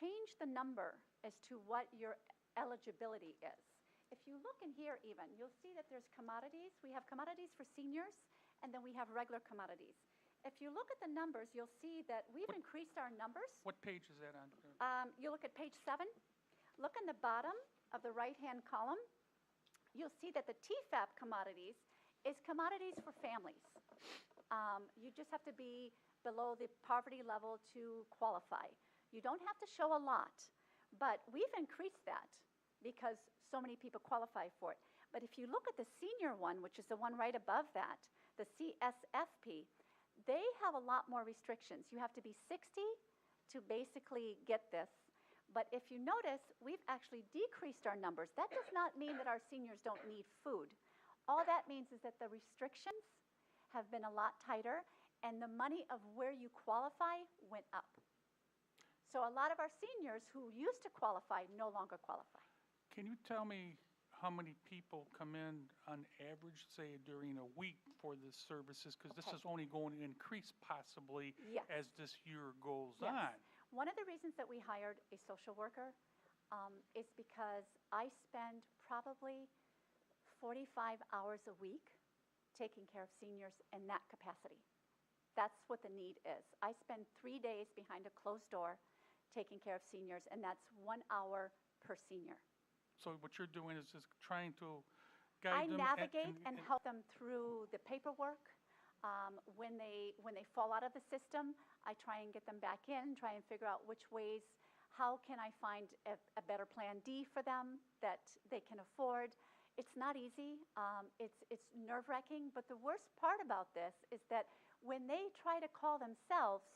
changed the number as to what your eligibility is. If you look in here even, you'll see that there's commodities. We have commodities for seniors, and then we have regular commodities. If you look at the numbers, you'll see that we've increased our numbers. What page is that on? You look at page 7. Look in the bottom of the right-hand column. You'll see that the TFAP commodities is commodities for families. You just have to be below the poverty level to qualify. You don't have to show a lot, but we've increased that because so many people qualify for it. But if you look at the senior one, which is the one right above that, the CSFP, they have a lot more restrictions. You have to be 60 to basically get this. But if you notice, we've actually decreased our numbers. That does not mean that our seniors don't need food. All that means is that the restrictions have been a lot tighter, and the money of where you qualify went up. So a lot of our seniors who used to qualify no longer qualify. Can you tell me how many people come in on average, say, during a week for the services? Because this is only going to increase possibly as this year goes on. One of the reasons that we hired a social worker is because I spend probably 45 hours a week taking care of seniors in that capacity. That's what the need is. I spend 3 days behind a closed door taking care of seniors, and that's 1 hour per senior. So what you're doing is just trying to guide them. I navigate and help them through the paperwork. When they fall out of the system, I try and get them back in, try and figure out which ways, how can I find a better plan D for them that they can afford. It's not easy. It's nerve-wracking, but the worst part about this is that when they try to call themselves,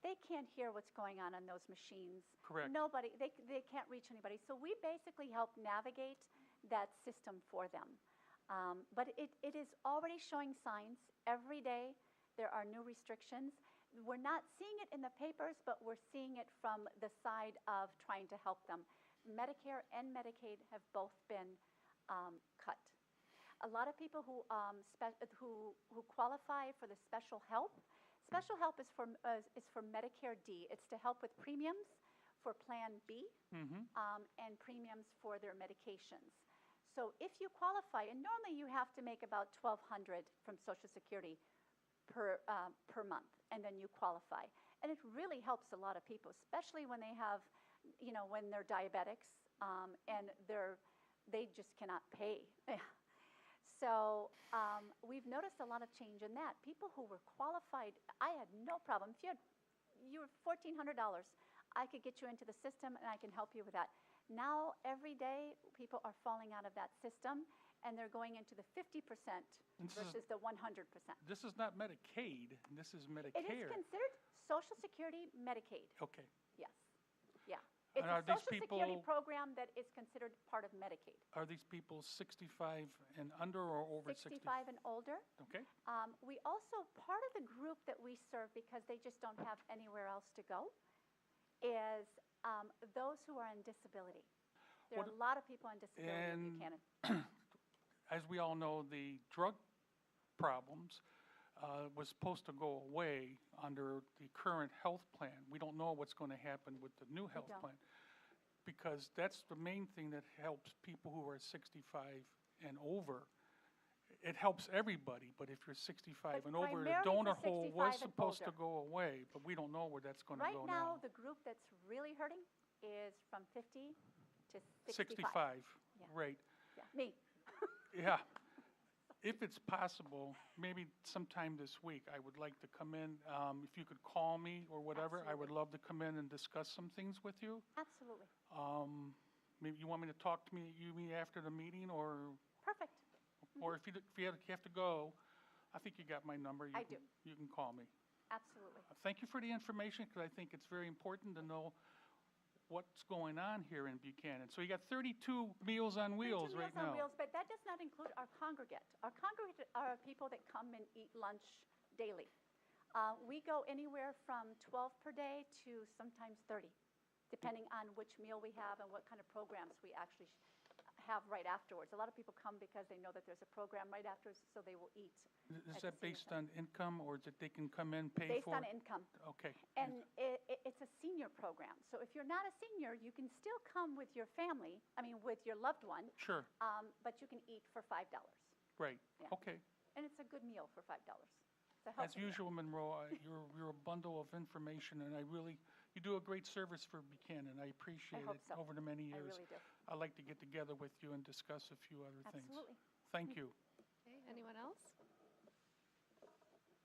they can't hear what's going on those machines. Correct. Nobody, they can't reach anybody. So we basically help navigate that system for them. But it is already showing signs. Every day there are new restrictions. We're not seeing it in the papers, but we're seeing it from the side of trying to help them. Medicare and Medicaid have both been cut. A lot of people who qualify for the special help. Special help is for Medicare D. It's to help with premiums for Plan B and premiums for their medications. So if you qualify, and normally you have to make about $1,200 from Social Security per month, and then you qualify. And it really helps a lot of people, especially when they have, when they're diabetics and they just cannot pay. So we've noticed a lot of change in that. People who were qualified, I had no problem. If you were $1,400, I could get you into the system and I can help you with that. Now, every day, people are falling out of that system and they're going into the 50% versus the 100%. This is not Medicaid, this is Medicare. It is considered Social Security Medicaid. Okay. Yes, yeah. It's a Social Security program that is considered part of Medicaid. Are these people 65 and under or over 65 and older. Okay. We also, part of the group that we serve, because they just don't have anywhere else to go, is those who are on disability. There are a lot of people on disability in Buchanan. As we all know, the drug problems was supposed to go away under the current health plan. We don't know what's going to happen with the new health plan, because that's the main thing that helps people who are 65 and over. It helps everybody, but if you're 65 and over, the donor hole was supposed to go away, but we don't know where that's going to go now. Right now, the group that's really hurting is from 50 to 65. 65, right. Yeah, me. Yeah. If it's possible, maybe sometime this week, I would like to come in. If you could call me or whatever, I would love to come in and discuss some things with you. Absolutely. Maybe you want me to talk to me after the meeting, or? Perfect. Or if you have to go, I think you got my number. I do. You can call me. Absolutely. Thank you for the information, because I think it's very important to know what's going on here in Buchanan. So you got 32 Meals on Wheels right now. 32 Meals on Wheels, but that does not include our congregate. Our congregate are people that come and eat lunch daily. We go anywhere from 12 per day to sometimes 30, depending on which meal we have and what kind of programs we actually have right afterwards. A lot of people come because they know that there's a program right afterwards, so they will eat. Is at the that senior based center. on income, or is it they can come in, pay Based for on it? income. Okay. And it's a senior program. So if you're not a senior, you can still come with your family, with your loved one, Sure, but you can eat for $5. right, Yeah. okay. And it's a good meal for $5. It's a As healthy meal. usual, Monroe, you're a bundle of information, and you do a great service for Buchanan. I appreciate hope it so. over the many I years. really do. I'd like to get together with you and discuss a few other things. Absolutely. Thank you. Okay, anyone else?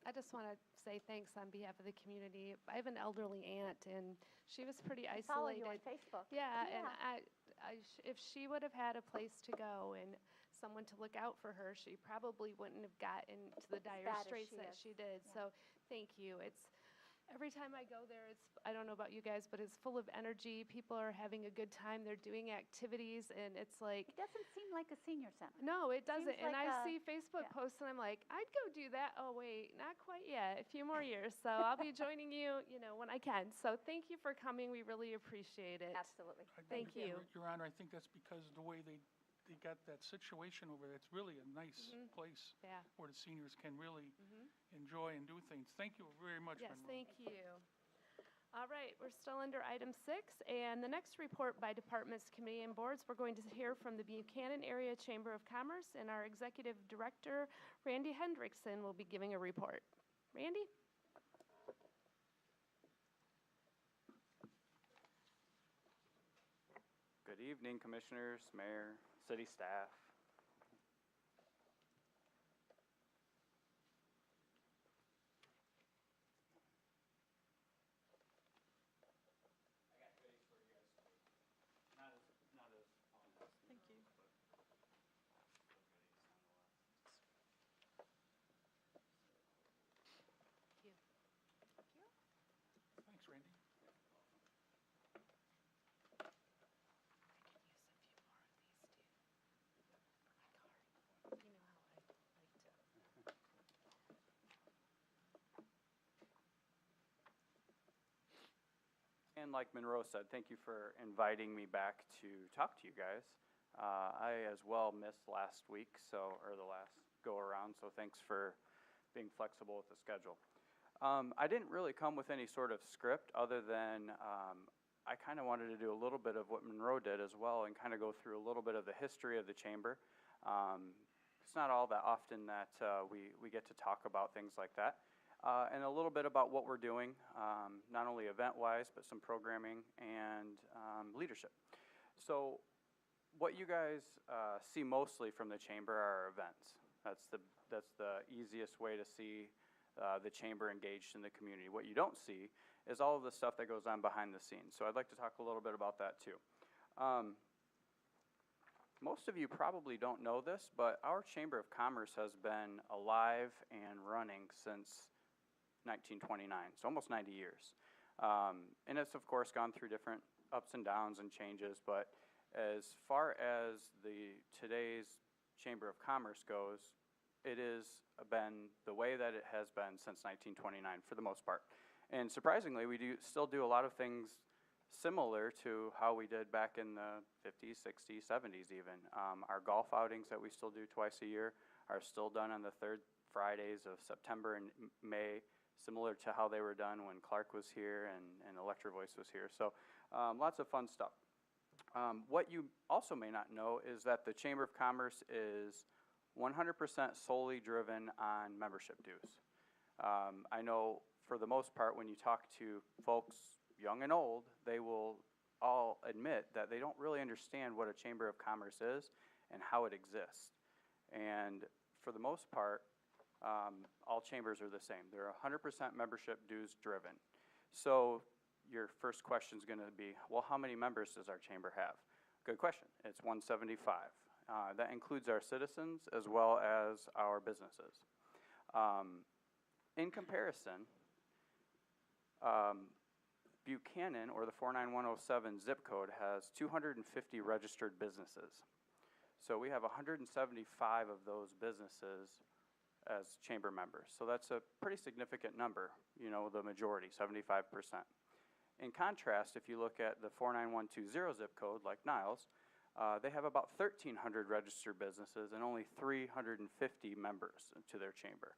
I just want to say thanks on behalf of the community. I have an elderly aunt, and she was pretty I follow isolated. you on Facebook. Yeah, and if she would have had a place to go and someone to look out for her, she probably wouldn't have gotten to the dire bad as straits she that is. she did. Yeah. So thank you. It's every time I go there, I don't know about you guys, but it's full of energy. People are having a good time. They're doing activities, and it's like, It doesn't seem like a senior center. no, it doesn't. Seems And like I a- see Facebook yeah. posts, and I'm like, I'd go do that. Oh, wait, not quite yet. A few more years. So I'll be joining you, when I can. So thank you for coming. We really appreciate it. Absolutely. Thank you. Your Honor, I think that's because of the way they got that situation over there. It's really a nice place Yeah. where the seniors can really enjoy and do things. Thank you very much, Yes, Monroe. thank you. All right, we're still under item 6, and the next report by departments, committee, and boards, we're going to hear from the Buchanan Area Chamber of Commerce, and our Executive Director, Randy Hendrixson, will be giving a report. Randy? Good evening, Commissioners, Mayor, City staff. Thanks, Randy. And like Monroe said, thank you for inviting me back to talk to you guys. I as well missed last week, or the last go around, so thanks for being flexible with the schedule. I didn't really come with any sort of script other than I kind of wanted to do a little bit of what Monroe did as well and kind of go through a little bit of the history of the chamber. It's not all that often that we get to talk about things like that. And a little bit about what we're doing, not only event-wise, but some programming and leadership. So what you guys see mostly from the chamber are events. That's the easiest way to see the chamber engaged in the community. What you don't see is all of the stuff that goes on behind the scenes. So I'd like to talk a little bit about that too. Most of you probably don't know this, but our Chamber of Commerce has been alive and running since 1929, so almost 90 years. And it's, of course, gone through different ups and downs and changes, but as far as today's Chamber of Commerce goes, it has been the way that it has been since 1929 for the most part. And surprisingly, we still do a lot of things similar to how we did back in the 50s, 60s, 70s even. Our golf outings that we still do twice a year are still done on the third Fridays of September and May, similar to how they were done when Clark was here and Electro Voice was here. So lots of fun stuff. What you also may not know is that the Chamber of Commerce is 100% solely driven on membership dues. I know for the most part when you talk to folks young and old, they will all admit that they don't really understand what a Chamber of Commerce is and how it exists. And for the most part, all chambers are the same. They're 100% membership dues driven. So your first question is going to be, well, how many members does our chamber have? Good question. It's 175. That includes our citizens as well as our businesses. In comparison, Buchanan, or the 49107 zip code, has 250 registered businesses. So we have 175 of those businesses as chamber members. So that's a pretty significant number, the majority, 75%. In contrast, if you look at the 49120 zip code, like Niles, They have about 1,300 registered businesses and only 350 members to their chamber.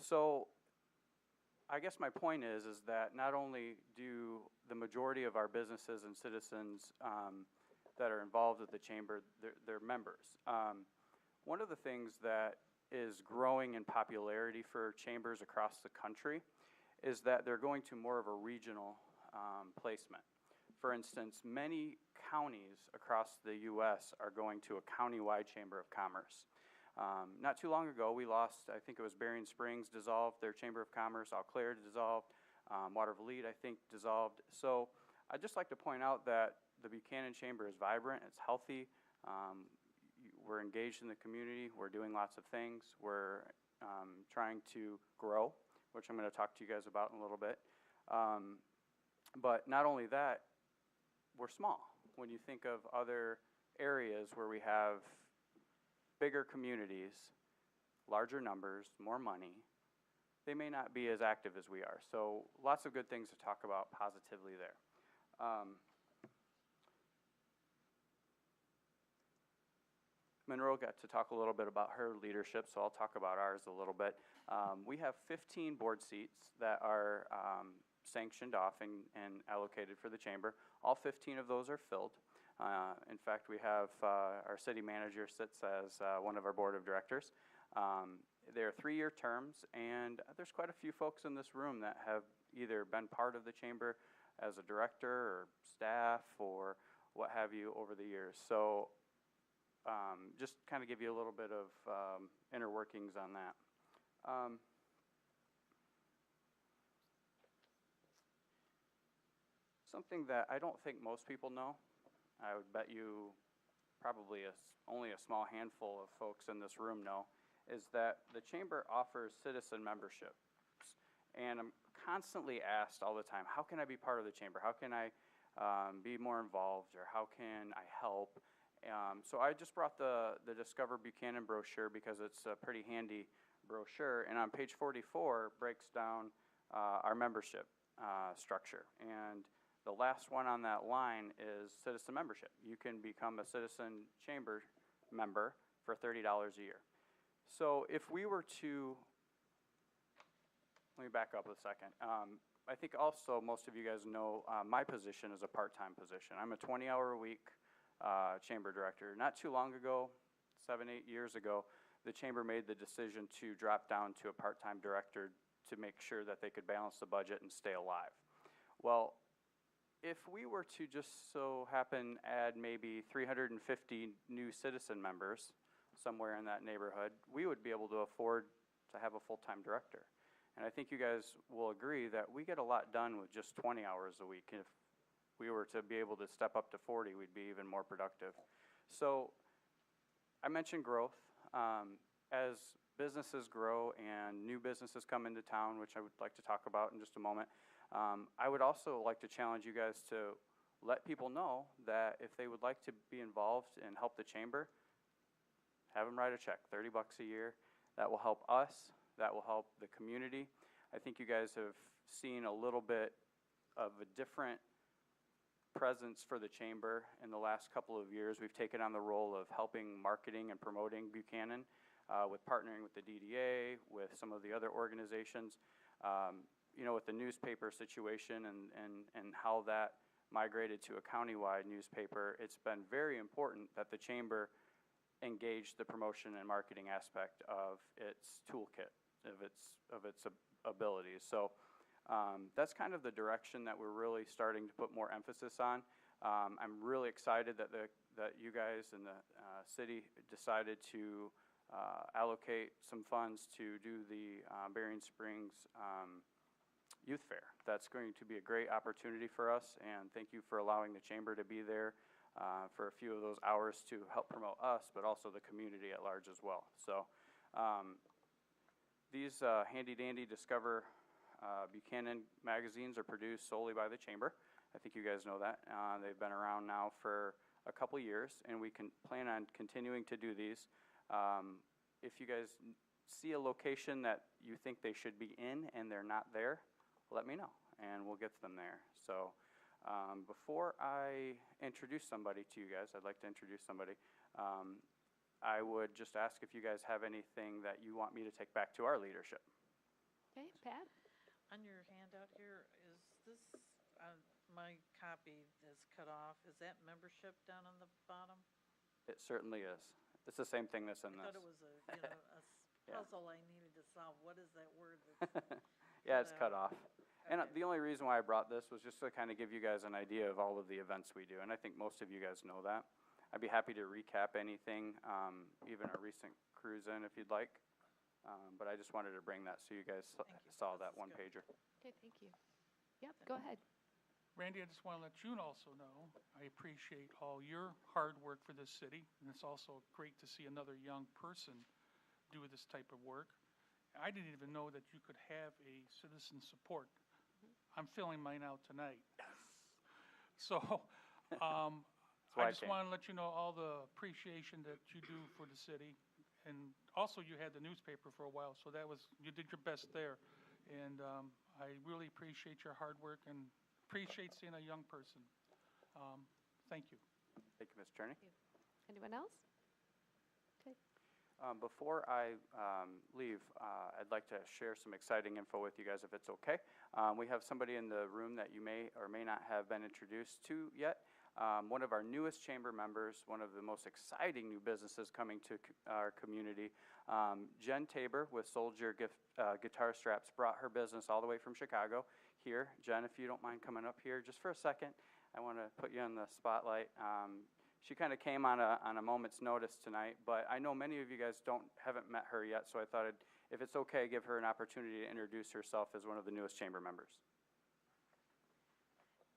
So I guess my point is that not only do the majority of our businesses and citizens that are involved with the chamber, they're members. One of the things that is growing in popularity for chambers across the country is that they're going to more of a regional placement. For instance, many counties across the U.S. are going to a county-wide chamber of commerce. Not too long ago, we lost, I think it was Berrien Springs dissolved their chamber of commerce, Eau Claire dissolved, Watervliet, I think, dissolved. So I'd just like to point out that the Buchanan Chamber is vibrant, it's healthy, we're engaged in the community, we're doing lots of things, we're trying to grow, which I'm going to talk to you guys about in a little bit. But not only that, we're small. When you think of other areas where we have bigger communities, larger numbers, more money, they may not be as active as we are. So lots of good things to talk about positively there. Monroe got to talk a little bit about her leadership, so I'll talk about ours a little bit. We have 15 board seats that are sanctioned off and allocated for the chamber. All 15 of those are filled. In fact, we have our city manager sits as one of our board of directors. They're 3-year terms, and there's quite a few folks in this room that have either been part of the chamber as a director or staff or what have you over the years. So just kind of give you a little bit of inner workings on that. Something that I don't think most people know, I would bet you probably only a small handful of folks in this room know, is that the chamber offers citizen memberships. And I'm constantly asked all the time, how can I be part of the chamber? How can I be more involved, or how can I help? So I just brought the Discover Buchanan brochure because it's a pretty handy brochure. And on page 44 breaks down our membership structure. And the last one on that line is citizen membership. You can become a citizen chamber member for $30 a year. So if we were to, let me back up a second. I think also most of you guys know my position is a part-time position. I'm a 20-hour-a-week chamber director. Not too long ago, 7-8 years ago, the chamber made the decision to drop down to a part-time director to make sure that they could balance the budget and stay alive. Well, if we were to just so happen add maybe 350 new citizen members somewhere in that neighborhood, we would be able to afford to have a full-time director. And I think you guys will agree that we get a lot done with just 20 hours a week. If we were to be able to step up to 40, we'd be even more productive. So I mentioned growth. As businesses grow and new businesses come into town, which I would like to talk about in just a moment, I would also like to challenge you guys to let people know that if they would like to be involved and help the chamber, have them write a check, $30 a year. That will help us. That will help the community. I think you guys have seen a little bit of a different presence for the chamber in the last couple of years. We've taken on the role of helping marketing and promoting Buchanan with partnering with the DDA, with some of the other organizations. You know, with the newspaper situation and how that migrated to a countywide newspaper, it's been very important that the chamber engage the promotion and marketing aspect of its toolkit, of its abilities. So that's kind of the direction that we're really starting to put more emphasis on. I'm really excited that you guys and the city decided to allocate some funds to do the Berrien Springs Youth Fair. That's going to be a great opportunity for us, and thank you for allowing the chamber to be there for a few of those hours to help promote us, but also the community at large as well. So these handy-dandy Discover Buchanan magazines are produced solely by the chamber. I think you guys know that. They've been around now for a couple years, and we can plan on continuing to do these. If you guys see a location that you think they should be in and they're not there, let me know, and we'll get them there. So Before I introduce somebody to you guys, I'd like to introduce somebody. I would just ask if you guys have anything that you want me to take back to our leadership. Okay, Pat? On your handout here, is this, my copy is cut off, is that membership down on the bottom? It certainly is. It's the same thing that's in I this. thought it was a, Yeah. puzzle I needed to solve. What is that word that's Yeah, it's cut off. And Okay. the only reason why I brought this was just to kind of give you guys an idea of all of the events we do, and I think most of you guys know that. I'd be happy to recap anything, even a recent cruise in if you'd like. But I just wanted to bring that so you guys Thank you. saw This that is one good. pager. Okay, thank you. Yep, go ahead. Randy, I just want to let you also know, I appreciate all your hard work for this city, and it's also great to see another young person do this type of work. I didn't even know that you could have a citizen support. I'm filling mine out tonight. So, why I I just came. want to let you know all the appreciation that you do for the city. And also you had the newspaper for a while, so you did your best there. And I really appreciate your hard work and appreciate seeing a young person. Thank you. Thank you, Ms. Cherney. Anyone else? Okay. Before I leave, I'd like to share some exciting info with you guys if it's okay. We have somebody in the room that you may or may not have been introduced to yet. One of our newest chamber members, one of the most exciting new businesses coming to our community, Jen Tabor with Soldier Guitar Straps, brought her business all the way from Chicago here. Jen, if you don't mind coming up here just for a second, I want to put you on the spotlight. She kind of came on a moment's notice tonight, but I know many of you guys haven't met her yet, so I thought if it's okay, give her an opportunity to introduce herself as one of the newest chamber members.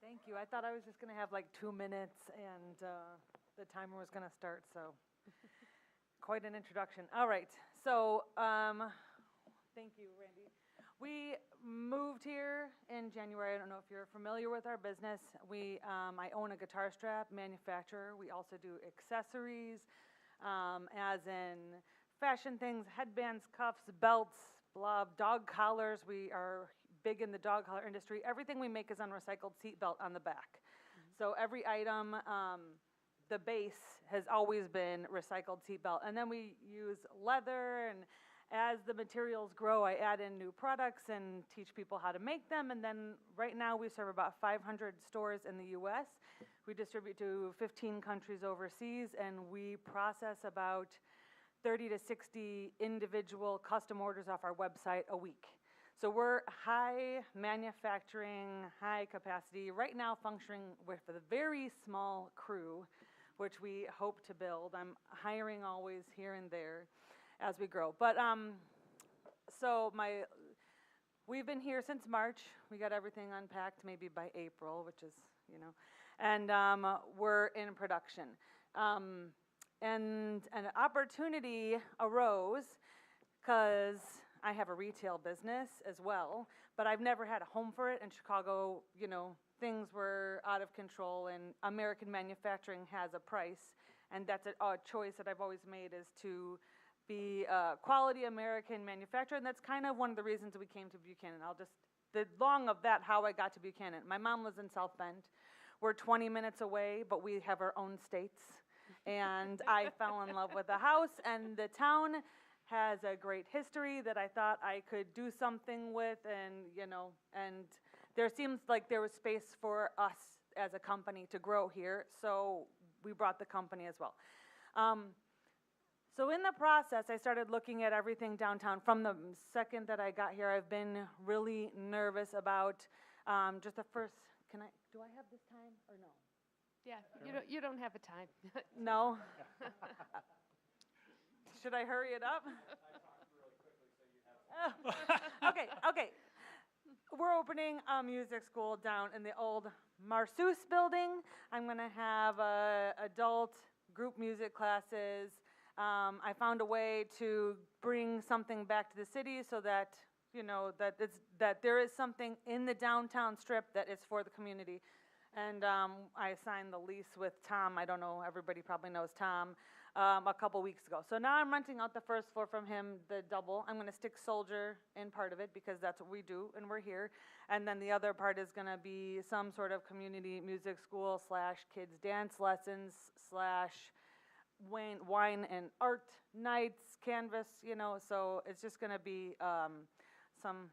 Thank you. I thought I was just going to have like 2 minutes and the timer was going to start, so quite an introduction. All right, so thank you, Randy. We moved here in January. I don't know if you're familiar with our business. I own a guitar strap manufacturer. We also do accessories, as in fashion things, headbands, cuffs, belts, dog collars. We are big in the dog collar industry. Everything we make is on recycled seat belt on the back. So every item, the base has always been recycled seat belt. And then we use leather, and as the materials grow, I add in new products and teach people how to make them. And then right now we serve about 500 stores in the US. We distribute to 15 countries overseas, and we process about 30 to 60 individual custom orders off our website a week. So we're high manufacturing, high capacity, right now functioning with a very small crew, which we hope to build. I'm hiring always here and there as we grow. But we've been here since March. We got everything unpacked maybe by April, which is, and we're in production. And an opportunity arose because I have a retail business as well, but I've never had a home for it. In Chicago, things were out of control, and American manufacturing has a price, and that's a choice that I've always made, is to be a quality American manufacturer, and that's kind of one of the reasons we came to Buchanan. How I got to Buchanan. My mom lives in South Bend. We're 20 minutes away, but we have our own states, and I fell in love with the house, and the town has a great history that I thought I could do something with, and there seems like there was space for us as a company to grow here, so we brought the company as well. So in the process, I started looking at everything downtown. From the second that I got here, I've been really nervous about just the first, do I have this time or no? Yeah, you don't have a time. No? Should I hurry it up? Okay. We're opening a music school down in the old Marsus building. I'm going to have adult group music classes. I found a way to bring something back to the city so that, that there is something in the downtown strip that is for the community. And I signed the lease with Tom. I don't know, everybody probably knows Tom. a couple weeks ago. So now I'm renting out the first floor from him, the double. I'm gonna stick Soldier in part of it because that's what we do and we're here. And then the other part is gonna be some sort of community music school / kids dance lessons / wine and art nights, canvas, so it's just gonna be some,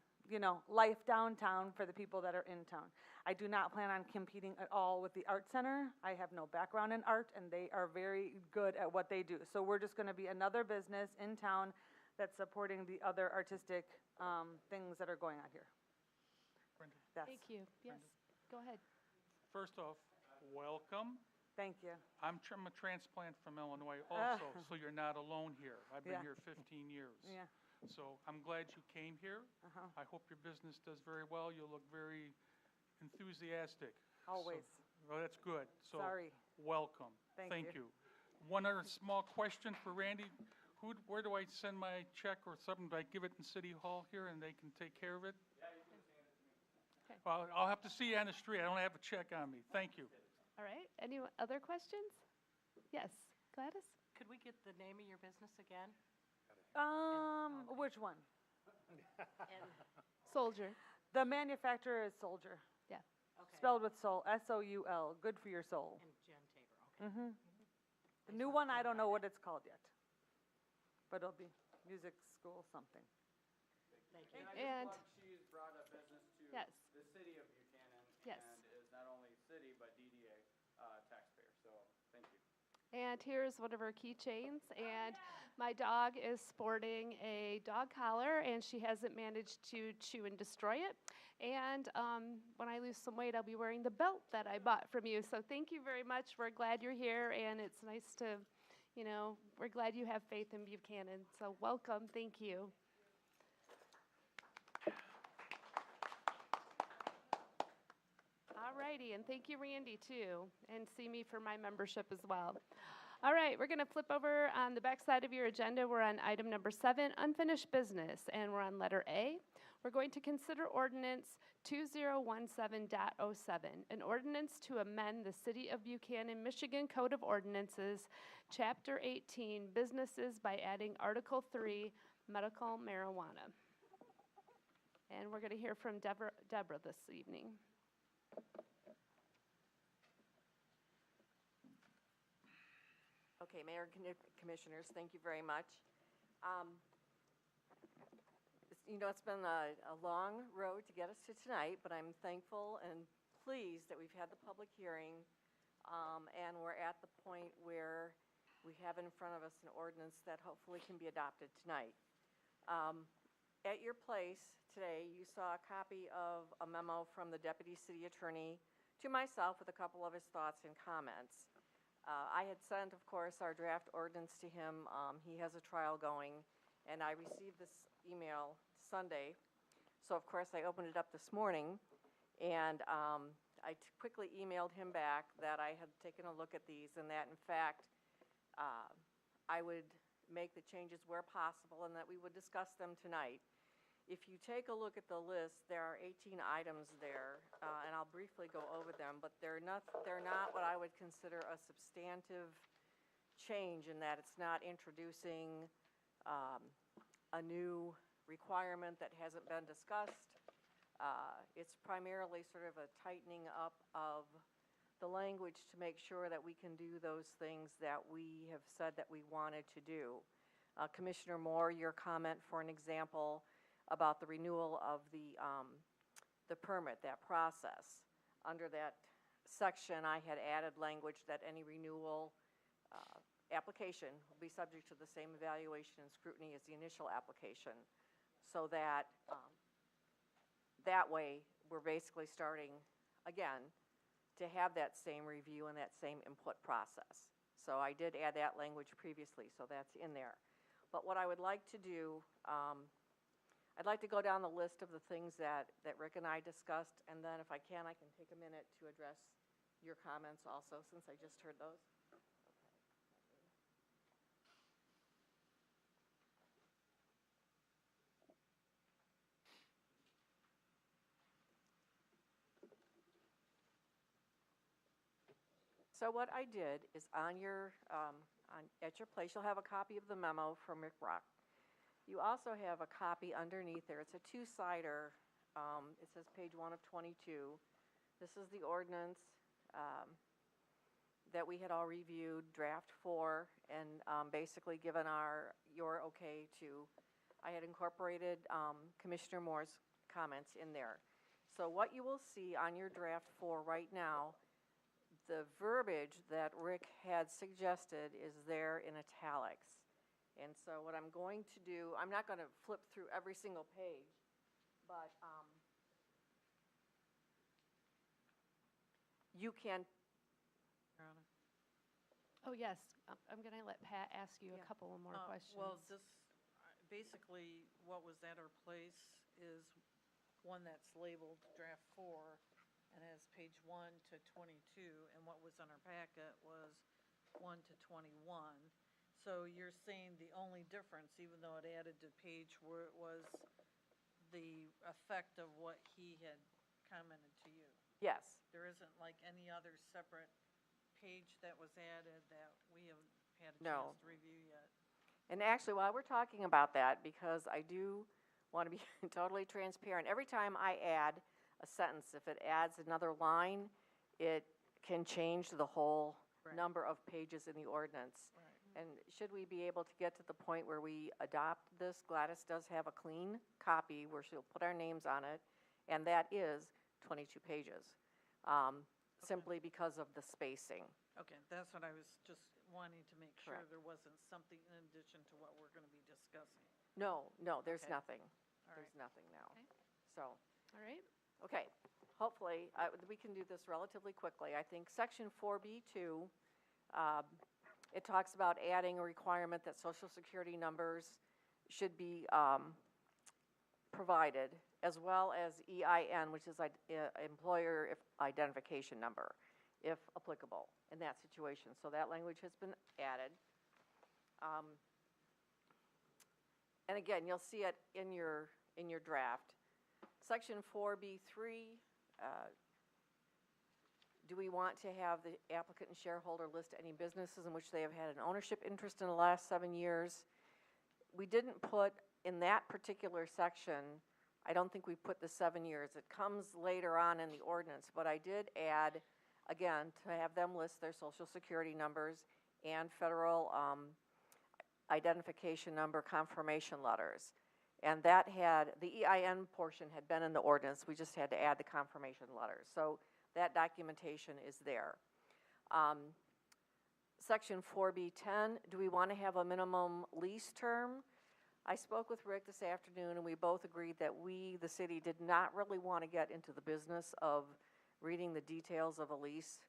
life downtown for the people that are in town. I do not plan on competing at all with the art center. I have no background in art, and they are very good at what they do. So we're just gonna be another business in town that's supporting the other artistic things that are going on here. Brenda, Thank you. Yes, go ahead. first off, welcome. Thank you. I'm a transplant from Illinois also, so you're not alone here. I've been Yeah. here 15 years. Yeah. So I'm glad you came here. Uh-huh. I hope your business does very well. You look very enthusiastic. Always. Well, that's good. So Sorry. welcome. Thank you. One other small question for Randy. Where do I send my check or something? Do I give it in City Hall here and they can take care of it? Yeah, you can send it to me. Okay. Well, I'll have to see you on the street. I don't have a check on me. Thank you. All right, any other questions? Yes, Gladys? Could we get the name of your business again? Which one? And, Soldier, The manufacturer is Soldier, yeah. okay, spelled with soul, S-O-U-L, good for your soul. and Jen Tabor, okay. The new one, I don't know what it's called yet, but it'll be music school something. Thank you. And, She's brought a business to yes, the city of Buchanan Yes. and is not only city but DDA taxpayer. So thank you. and here's one of her keychains, and my dog is sporting a dog collar, and she hasn't managed to chew and destroy it. And when I lose some weight, I'll be wearing the belt that I bought from you. So thank you very much. We're glad you're here, and it's nice to, we're glad you have faith in Buchanan. So welcome, thank you. All righty, and thank you, Randy, too, and see me for my membership as well. All right, we're going to flip over on the back side of your agenda. We're on item number 7, unfinished business, and we're on letter A. We're going to consider Ordinance 2017.07, an ordinance to amend the City of Buchanan, Michigan Code of Ordinances, Chapter 18, businesses by adding Article 3, medical marijuana. And we're going to hear from Deborah this evening. Okay, Mayor and Commissioners, thank you very much. It's been a long road to get us to tonight, but I'm thankful and pleased that we've had the public hearing, and we're at the point where we have in front of us an ordinance that hopefully can be adopted tonight. At your place today, you saw a copy of a memo from the Deputy City Attorney to myself with a couple of his thoughts and comments. I had sent, of course, our draft ordinance to him. He has a trial going, and I received this email Sunday. So, of course, I opened it up this morning, and I quickly emailed him back that I had taken a look at these and that, in fact, I would make the changes where possible and that we would discuss them tonight. If you take a look at the list, there are 18 items there, and I'll briefly go over them, but they're not what I would consider a substantive change in that it's not introducing a new requirement that hasn't been discussed. It's primarily sort of a tightening up of the language to make sure that we can do those things that we have said that we wanted to do. Commissioner Moore, your comment, for an example, about the renewal of the permit, that process. Under that section, I had added language that any renewal application will be subject to the same evaluation and scrutiny as the initial application, so that that way we're basically starting again to have that same review and that same input process. So I did add that language previously, so that's in there. But what I would like to do, I'd like to go down the list of the things that Rick and I discussed, and then if I can take a minute to address your comments also, since I just heard those. So what I did is on your at your place. You'll have a copy of the memo from Rick Brock. You also have a copy underneath there. It's a two-sider. It says page 1 of 22. This is the ordinance that we had all reviewed, draft 4, and basically given your okay to. I had incorporated Commissioner Moore's comments in there. So what you will see on your draft 4 right now, the verbiage that Rick had suggested is there in italics. And so what I'm going to do, I'm not going to flip through every single page, but you can. Your Honor. Oh, yes, I'm going to let Pat ask you a Yeah. couple of more questions. Well, basically, what was at our place is one that's labeled draft 4 and has page 1 to 22, and what was on our packet was 1 to 21. So you're saying the only difference, even though it added to page where it was the effect of what he had commented to you. Yes. There isn't like any other separate page that was added that we haven't had a No. chance to review yet. And actually, while we're talking about that, because I do want to be totally transparent, every time I add a sentence, if it adds another line, it can change the whole Right. number of pages in the ordinance. Right. And should we be able to get to the point where we adopt this, Gladys does have a clean copy where she'll put our names on it, and that is 22 pages, simply because of the spacing. Okay, that's what I was just wanting to make sure Correct. there wasn't something in addition to what we're going to be discussing. No, there's Okay. nothing. All There's right. nothing now. Okay. So, All right, okay, hopefully, we can do this relatively quickly. I think section 4B2, it talks about adding a requirement that social security numbers should be provided, as well as EIN, which is employer identification number, if applicable in that situation. So that language has been added. And again, you'll see it in your draft. Section 4B3, do we want to have the applicant and shareholder list any businesses in which they have had an ownership interest in the last 7 years? We didn't put in that particular section, I don't think we put the 7 years. It comes later on in the ordinance, but I did add, again, to have them list their social security numbers and federal identification number confirmation letters. And that had, the EIN portion had been in the ordinance, we just had to add the confirmation letters. So that documentation is there. Section 4B10, do we want to have a minimum lease term? I spoke with Rick this afternoon, and we both agreed that we, the city, did not really want to get into the business of reading the details of a lease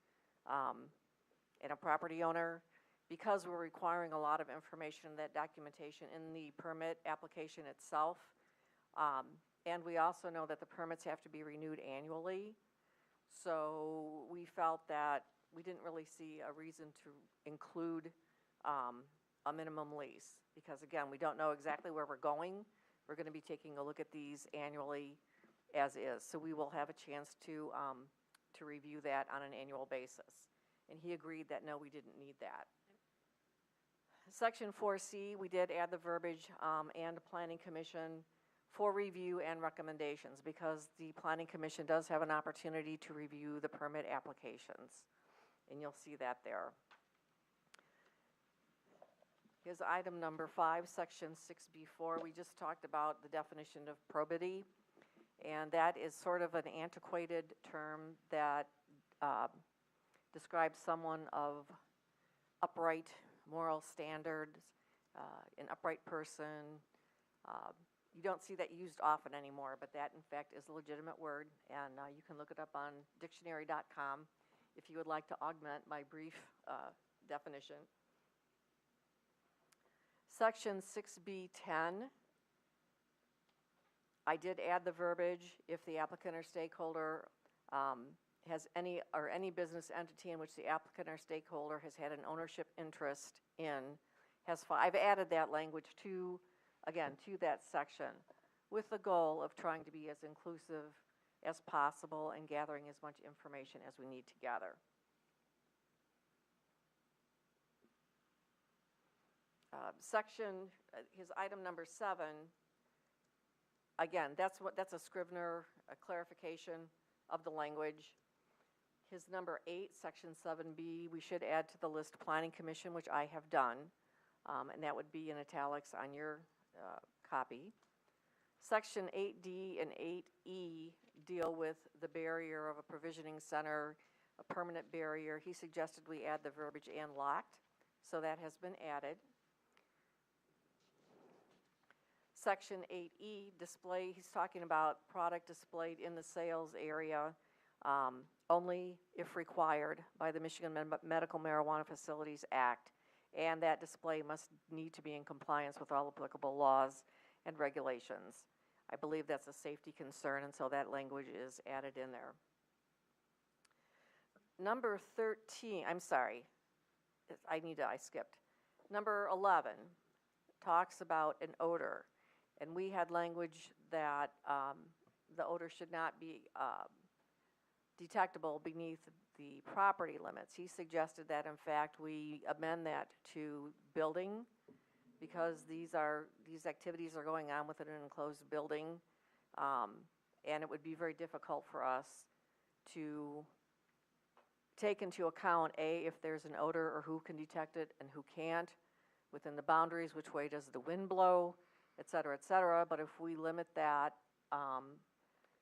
and a property owner, because we're requiring a lot of information, that documentation in the permit application itself. And we also know that the permits have to be renewed annually. So we felt that we didn't really see a reason to include a minimum lease, because again, we don't know exactly where we're going. We're going to be taking a look at these annually as is. So we will have a chance to review that on an annual basis. And he agreed that no, we didn't need that. Section 4C, we did add the verbiage and Planning Commission for review and recommendations, because the Planning Commission does have an opportunity to review the permit applications. And you'll see that there. Here's item number 5, section 6B4. We just talked about the definition of probity, and that is sort of an antiquated term that describes someone of upright moral standards, an upright person. You don't see that used often anymore, but that in fact is a legitimate word, and you can look it up on dictionary.com if you would like to augment my brief definition. Section 6B10, I did add the verbiage, if the applicant or stakeholder has any business entity in which the applicant or stakeholder has had an ownership interest in, I've added that language to that section, with the goal of trying to be as inclusive as possible and gathering as much information as we need to gather. section, his item number 7, again, that's a Scrivener clarification of the language. His number 8, section 7B, we should add to the list Planning Commission, which I have done, and that would be in italics on your copy. Section 8D and 8E deal with the barrier of a provisioning center, a permanent barrier. He suggested we add the verbiage "and locked," so that has been added. Section 8E, display, he's talking about product displayed in the sales area only if required by the Michigan Medical Marijuana Facilities Act, and that display must need to be in compliance with all applicable laws and regulations. I believe that's a safety concern, and so that language is added in there. Number 13, I'm sorry, I skipped. Number 11 talks about an odor, and we had language that the odor should not be detectable beneath the property limits. He suggested that, in fact, we amend that to building, because these activities are going on within an enclosed building, and it would be very difficult for us to take into account, A, if there's an odor or who can detect it and who can't, within the boundaries, which way does the wind blow, et cetera, but if we limit that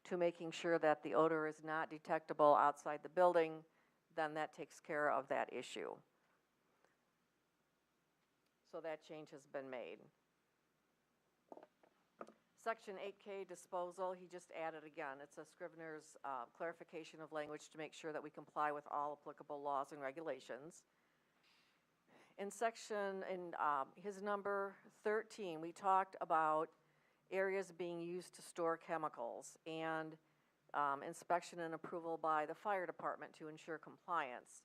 to making sure that the odor is not detectable outside the building, then that takes care of that issue. So that change has been made. Section 8K, disposal, he just added again. It's a Scrivener's clarification of language to make sure that we comply with all applicable laws and regulations. In his number 13, we talked about areas being used to store chemicals and inspection and approval by the fire department to ensure compliance.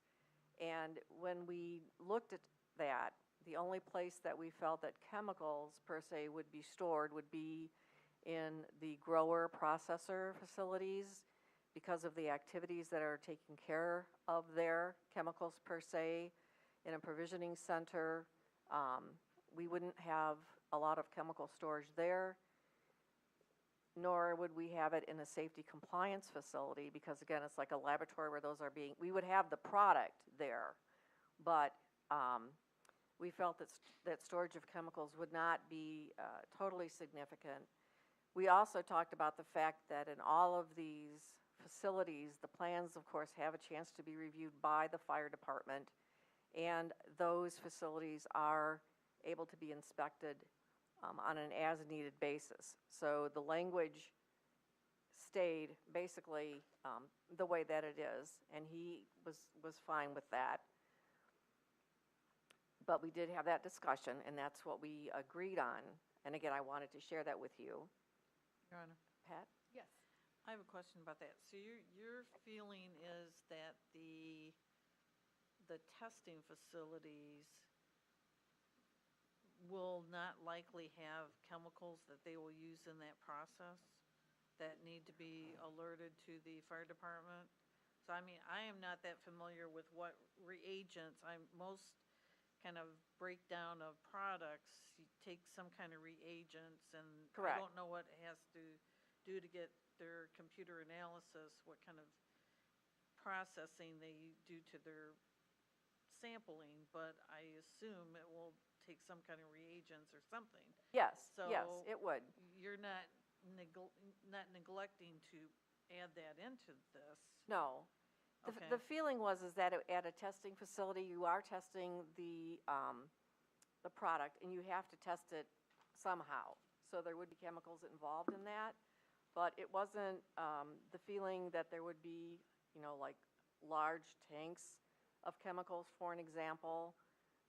And when we looked at that, the only place that we felt that chemicals per se would be stored would be in the grower processor facilities, because of the activities that are taking care of their chemicals per se. In a provisioning center, we wouldn't have a lot of chemical storage there, nor would we have it in a safety compliance facility, because again, it's like a laboratory where those are being, we would have the product there, but we felt that storage of chemicals would not be totally significant. We also talked about the fact that in all of these facilities, the plans, of course, have a chance to be reviewed by the fire department, and those facilities are able to be inspected on an as-needed basis. So the language stayed basically the way that it is, and he was fine with that. But we did have that discussion, and that's what we agreed on. And again, I wanted to share that with you. Your Honor. Pat? Yes. I have a question about that. So your feeling is that the testing facilities will not likely have chemicals that they will use in that process that need to be alerted to the fire department? So I mean, I am not that familiar with what reagents, most kind of breakdown of products, you take some kind of reagents, and Correct. I don't know what it has to do to get their computer analysis, what kind of processing they do to their sampling, but I assume it will take some kind of reagents or something. Yes, So yes, it would. You're not neglecting to add that into this. No. Okay. The feeling was that at a testing facility, you are testing the product, and you have to test it somehow. So there would be chemicals involved in that, but it wasn't the feeling that there would be, like large tanks of chemicals, for an example,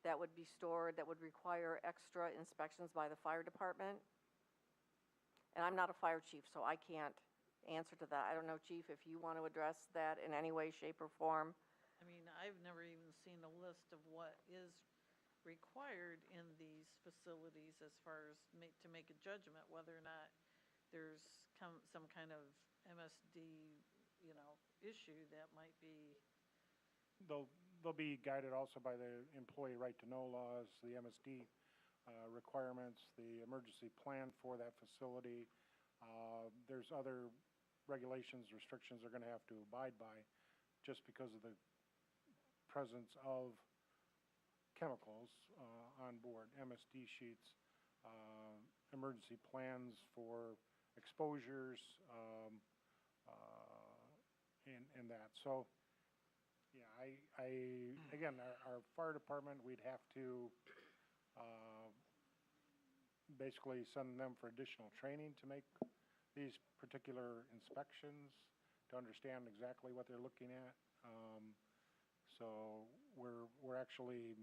that would be stored, that would require extra inspections by the fire department. And I'm not a fire chief, so I can't answer to that. I don't know, Chief, if you want to address that in any way, shape, or form. I mean, I've never even seen a list of what is required in these facilities as far as to make a judgment whether or not there's some kind of MSD, issue that might be. They'll be guided also by the employee right to know laws, the MSD requirements, the emergency plan for that facility. There's other regulations, restrictions they're going to have to abide by just because of the presence of chemicals on board, MSD sheets, emergency plans for exposures, and that. So, yeah, again, our fire department, we'd have to basically send them for additional training to make these particular inspections to understand exactly what they're looking at. So we're actually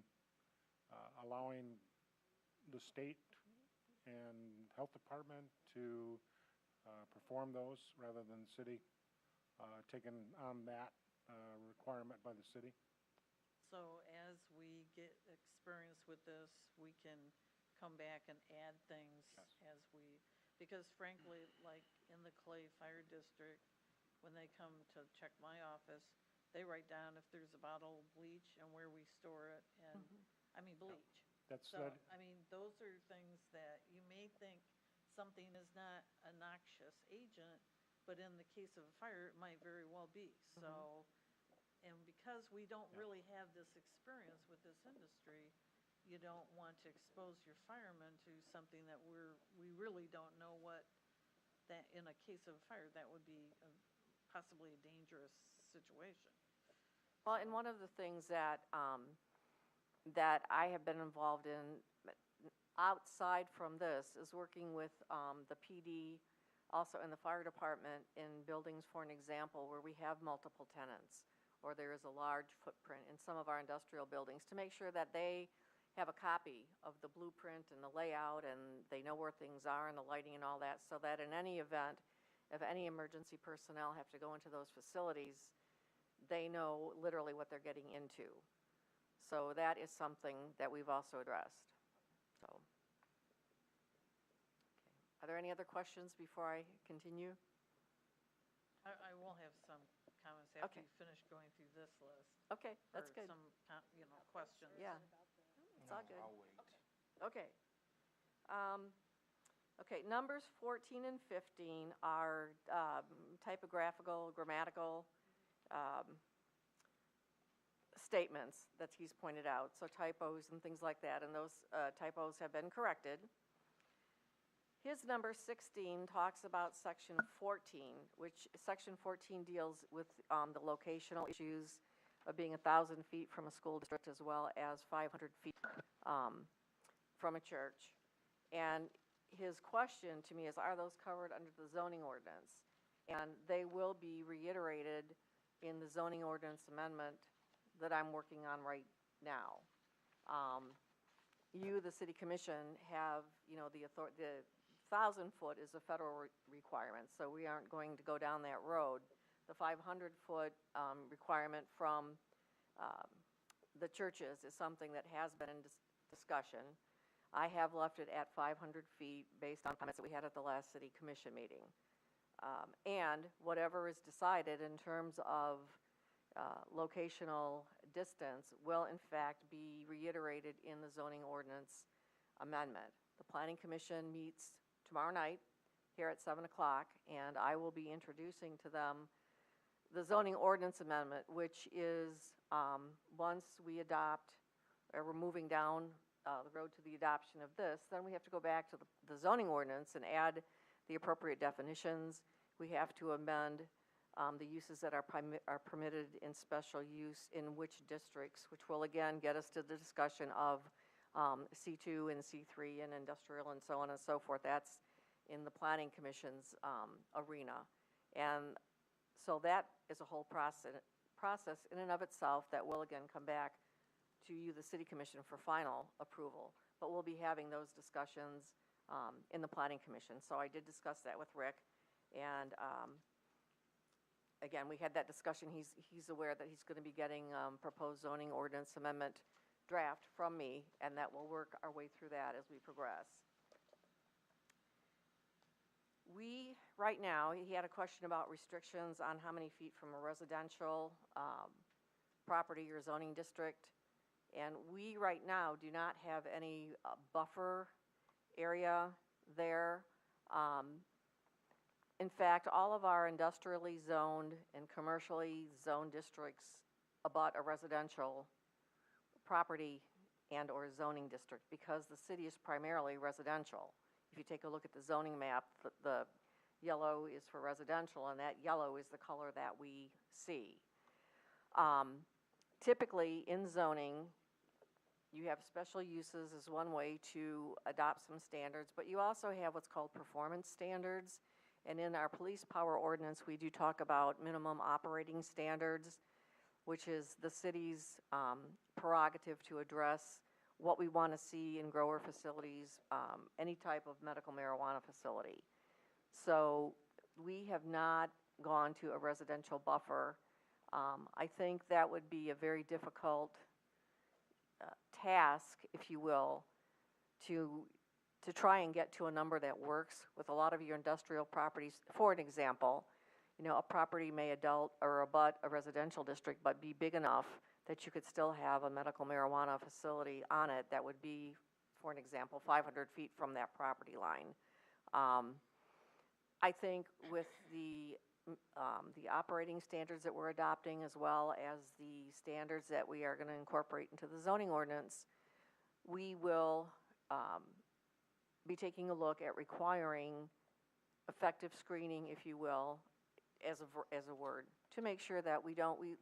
allowing the state and health department to perform those rather than the city taking on that requirement by the city. So as we get experience with this, we can come back and add things as we, because frankly, like in the Clay Fire District, when they come to check my office, they write down if there's a bottle of bleach and where we store it, and, I mean, bleach. So, I mean, those are things that you may think something is not a noxious agent, but in the case of a fire, it might very well be. So, and because we don't really have this experience with this industry, you don't want to expose your firemen to something that we really don't know what, that in a case of a fire, that would be possibly a dangerous situation. Well, and one of the things that, that I have been involved in outside from this is working with the PD, also in the fire department, in buildings, for an example, where we have multiple tenants, or there is a large footprint in some of our industrial buildings, to make sure that they have a copy of the blueprint and the layout, and they know where things are and the lighting and all that, so that in any event, if any emergency personnel have to go into those facilities, they know literally what they're getting into. So that is something that we've also addressed. So, okay. Are there any other questions before I continue? I will have some comments after Okay. you finish going through this list. Okay, that's good. Or some, questions. Yeah, it's all good. I'll wait. Okay. Okay, numbers 14 and 15 are typographical, grammatical statements that he's pointed out, so typos and things like that, and those typos have been corrected. His number 16 talks about section 14, which section 14 deals with the locational issues of being 1,000 feet from a school district as well as 500 feet from a church. And his question to me is, are those covered under the zoning ordinance? And they will be reiterated in the zoning ordinance amendment that I'm working on right now. You, the city commission, have, the authority, the 1,000-foot is a federal requirement, so we aren't going to go down that road. The 500-foot requirement from the churches is something that has been in discussion. I have left it at 500 feet based on comments that we had at the last city commission meeting. And whatever is decided in terms of locational distance will in fact be reiterated in the zoning ordinance amendment. The planning commission meets tomorrow night here at 7 o'clock, and I will be introducing to them the zoning ordinance amendment, which is once we adopt, or we're moving down the road to the adoption of this, then we have to go back to the zoning ordinance and add the appropriate definitions. We have to amend the uses that are permitted in special use in which districts, which will again get us to the discussion of C2 and C3 and industrial and so on and so forth. That's in the planning commission's arena. And so that is a whole process in and of itself that will again come back to you, the city commission, for final approval. But we'll be having those discussions in the planning commission. So I did discuss that with Rick, and again, we had that discussion. He's aware that he's going to be getting proposed zoning ordinance amendment draft from me, and that we'll work our way through that as we progress. Right now, he had a question about restrictions on how many feet from a residential property or zoning district, And we, right now, do not have any buffer area there. In fact, all of our industrially zoned and commercially zoned districts abut a residential property and/or zoning district because the city is primarily residential. If you take a look at the zoning map, the yellow is for residential, and that yellow is the color that we see. Typically, in zoning, you have special uses as one way to adopt some standards, but you also have what's called performance standards. And in our police power ordinance, we do talk about minimum operating standards, which is the city's prerogative to address what we want to see in grower facilities, any type of medical marijuana facility. So we have not gone to a residential buffer. I think that would be a very difficult task, if you will, to try and get to a number that works with a lot of your industrial properties. For an example, you know, a property may abut a residential district, but be big enough that you could still have a medical marijuana facility on it that would be, for an example, 500 feet from that property line. I think with the operating standards that we're adopting, as well as the standards that we are going to incorporate into the zoning ordinance, we will be taking a look at requiring effective screening, if you will, as a word, to make sure that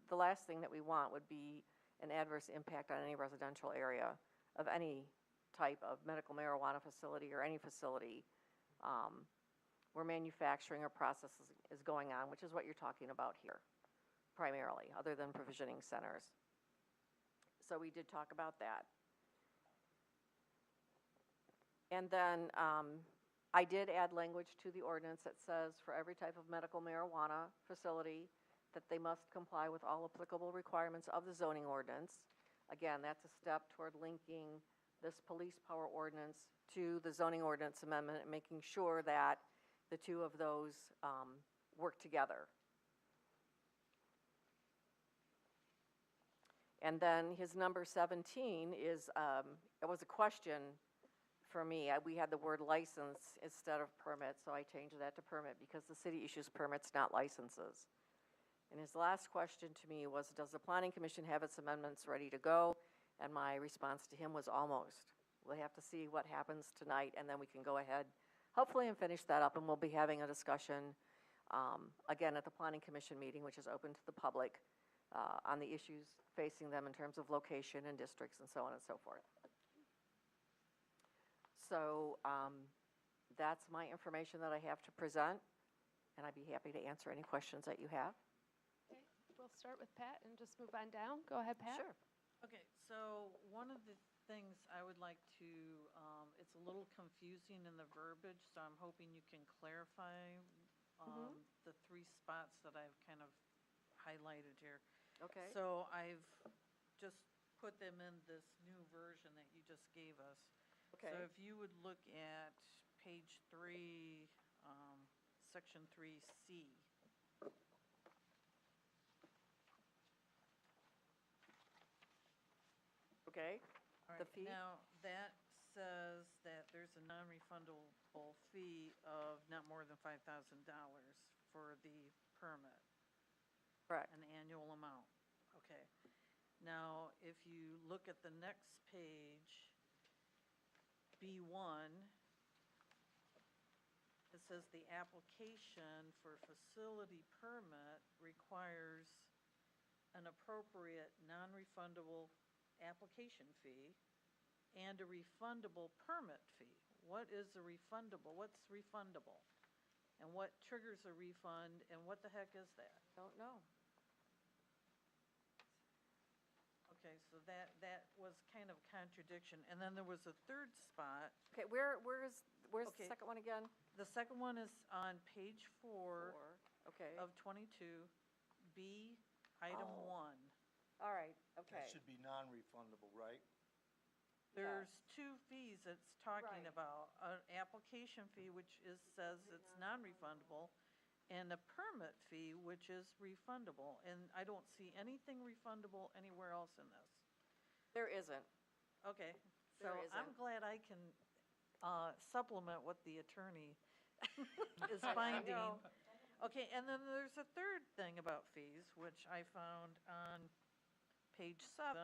the last thing that we want would be an adverse impact on any residential area of any type of medical marijuana facility or any facility where manufacturing or process is going on, which is what you're talking about here, primarily, other than provisioning centers. So we did talk about that. And then I did add language to the ordinance that says for every type of medical marijuana facility that they must comply with all applicable requirements of the zoning ordinance. Again, that's a step toward linking this police power ordinance to the zoning ordinance amendment and making sure that the two of those work together. And then his number 17 is, it was a question for me. We had the word license instead of permit, so I changed that to permit because the city issues permits, not licenses. And his last question to me was, does the Planning Commission have its amendments ready to go? And my response to him was almost. We'll have to see what happens tonight, and then we can go ahead, hopefully, and finish that up. And we'll be having a discussion, again, at the Planning Commission meeting, which is open to the public, on the issues facing them in terms of location and districts and so on and so forth. So that's my information that I have to present, and I'd be happy to answer any questions that you have. Okay, we'll start with Pat and just move on down. Go ahead, Pat. Sure. Okay, so one of the things I would like to, it's a little confusing in the verbiage, so I'm hoping you can clarify the three spots that I've kind of highlighted here. Okay. So I've just put them in this new version that you just gave us. Okay. So if you would look at page 3, section 3C. Okay. All The right, fee? now, that says that there's a non-refundable fee of not more than $5,000 for the permit. Correct. An annual amount, okay. Now, if you look at the next page, B1, it says the application for facility permit requires an appropriate non-refundable application fee and a refundable permit fee. What is a refundable? What's refundable? And what triggers a refund, and what the heck is that? Don't know. Okay, so that was kind of contradiction. And then there was a third spot. Okay, where's Okay. the second one again? The second one is on page 4 Okay. of 22, B, item Oh. 1. All right, okay. That should be non-refundable, right? There's two fees it's talking Right. about. An application fee, which says it's non-refundable, and a permit fee, which is refundable. And I don't see anything refundable anywhere else in this. There isn't. Okay, so There I'm isn't. glad I can supplement what the attorney is I finding. know. Okay, and then there's a third thing about fees, which I found on page 7,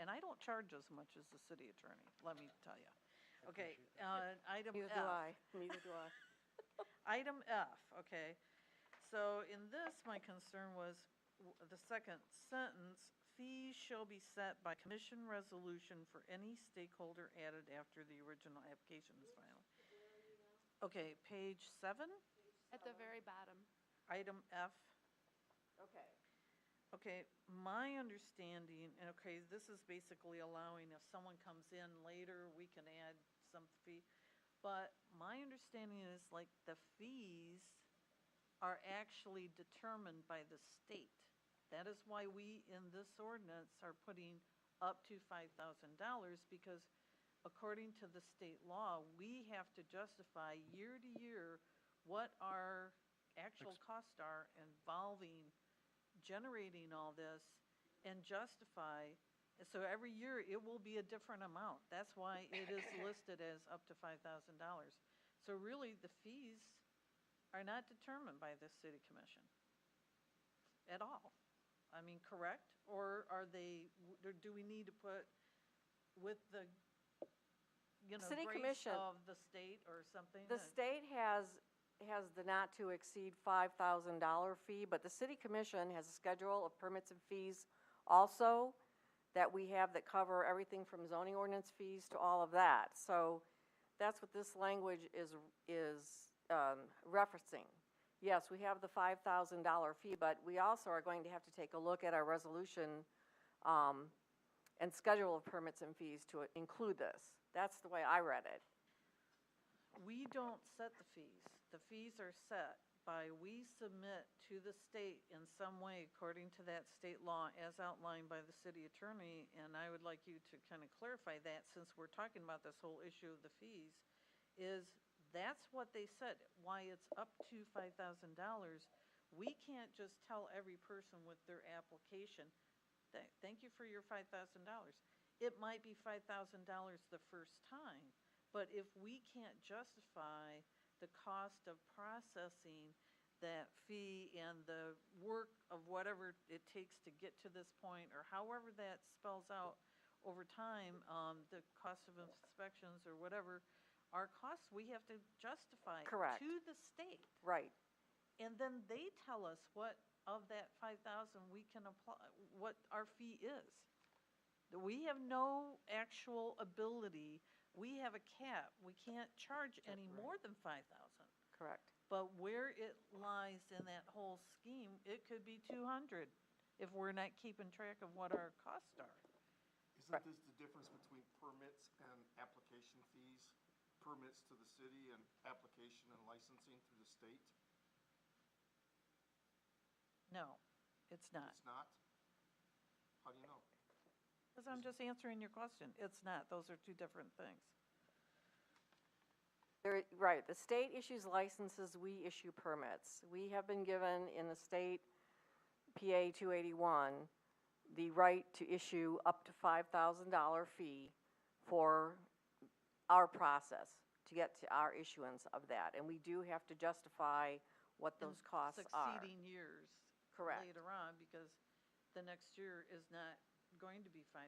and I don't charge as much as the city attorney, let me tell you. Okay, item Neither F. do I. Neither do I. Item F, okay. So in this, my concern was the second sentence, fees shall be set by commission resolution for any stakeholder added after the original application is filed. Okay, page 7, At the very bottom. item F. Okay. Okay, my understanding, and okay, this is basically allowing if someone comes in later, we can add some fee. But my understanding is like the fees are actually determined by the state. That is why we, in this ordinance, are putting up to $5,000 because according to the state law, we have to justify year to year what our actual costs are involving generating all this and justify. So every year it will be a different amount. That's why it is listed as up to $5,000. So really the fees are not determined by the city commission at all. I mean, correct? Or are they, or do we need to put with the, City grace commission- of the state or something? The state has the not to exceed $5,000 fee, but the city commission has a schedule of permits and fees also that we have that cover everything from zoning ordinance fees to all of that. So that's what this language is referencing. Yes, we have the $5,000 fee, but we also are going to have to take a look at our resolution and schedule of permits and fees to include this. That's the way I read it. We don't set the fees. The fees are set by we submit to the state in some way according to that state law as outlined by the city attorney. And I would like you to kind of clarify that since we're talking about this whole issue of the fees, is that's what they said, why it's up to $5,000. We can't just tell every person with their application, thank you for your $5,000. It might be $5,000 the first time, but if we can't justify the cost of processing that fee and the work of whatever it takes to get to this point, or however that spells out over time, the cost of inspections or whatever, our costs, we have to justify Correct. to the state. Right. And then they tell us what of that 5,000 we can apply, what our fee is. We have no actual ability. We have a cap. We can't charge any more than 5,000. Correct. But where it lies in that whole scheme, it could be 200 if we're not keeping track of what our costs are. Isn't this the difference between permits and application fees? Permits to the city and application and licensing through the state? No, it's not. It's not? How do you know? Because I'm just answering your question. It's not. Those are two different things. Right, the state issues licenses, we issue permits. We have been given in the state PA.281 the right to issue up to $5,000 fee for our process to get to our issuance of that. And we do have to justify what those In costs are. succeeding years. Correct. Later on, because the next year is not going to be 5,000.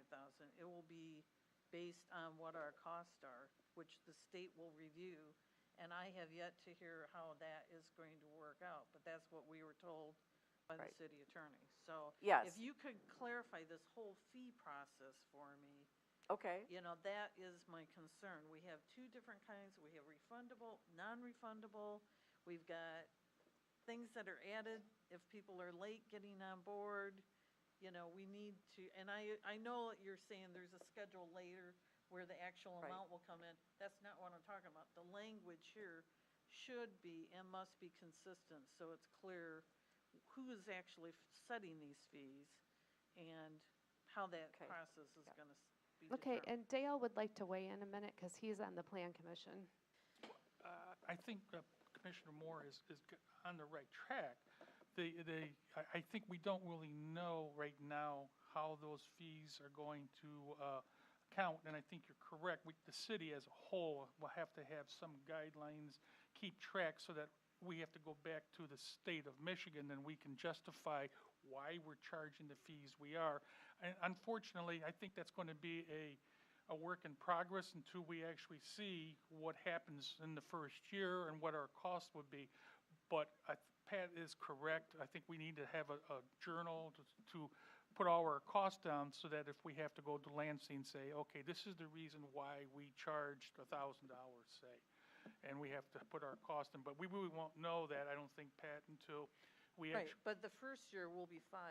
It will be based on what our costs are, which the state will review. And I have yet to hear how that is going to work out, but that's what we were told by the Right. city attorney. So Yes. if you could clarify this whole fee process for me, Okay. that is my concern. We have two different kinds. We have refundable, non-refundable. We've got things that are added if people are late getting on board. We need to, and I know you're saying there's a schedule later where the actual Right. amount will come in. That's not what I'm talking about. The language here should be and must be consistent so it's clear who is actually setting these fees and how that Okay. process is going to be Okay, determined. and Dale would like to weigh in a minute because he's on the Plan Commission. I think Commissioner Moore is on the right track, I think we don't really know right now how those fees are going to count, and I think you're correct. The city as a whole will have to have some guidelines, keep track, so that we have to go back to the state of Michigan, and we can justify why we're charging the fees we are. And unfortunately, I think that's going to be a work in progress until we actually see what happens in the first year and what our cost would be. But Pat is correct. I think we need to have a journal to put all our costs down, so that if we have to go to Lansing and say, okay, this is the reason why we charged $1,000, say, and we have to put our cost in. But we really won't know that, I don't think, Pat, until we Right, actually. but the first year will be 5,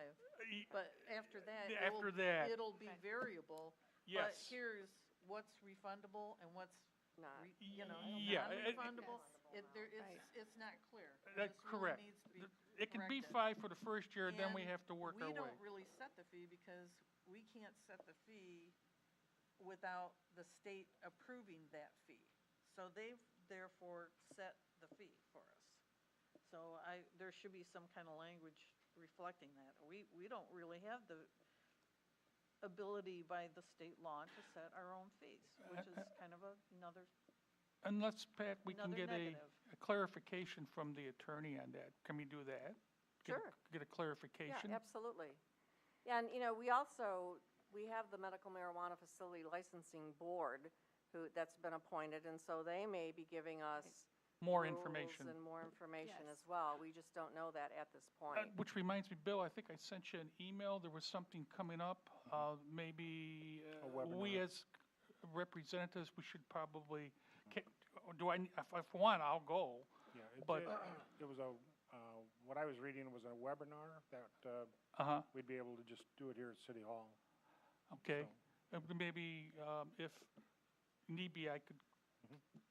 but after that, After that. it'll be variable. Yes. But here's what's refundable and what's, Not. Yeah, non-refundable. Right. It's not clear. and That's this really correct. needs to be It can be corrected. 5 for the first year, then we And have to work our We way. don't really set the fee because we can't set the fee without the state approving that fee. So they've therefore set the fee for us. So there should be some kind of language reflecting that. We don't really have the ability by the state law to set our own fees, which is kind of another, Unless, Pat, we can Another get a negative. clarification from the attorney on that. Can we do that? Sure. Get a clarification? Yeah, absolutely. Yeah, and, we have the Medical Marijuana Facility Licensing Board that's been appointed, and so they may be giving us More rules information. and more information Yes. as well. We just don't know that at this point. Which reminds me, Bill, I think I sent you an email. There was something coming up. Maybe A we webinar. as representatives, we should probably, if I want, I'll go. Yeah, But- it was what I was reading was a webinar that Uh-huh, we'd be able to just do it here at City Hall. okay. Maybe if need be, I could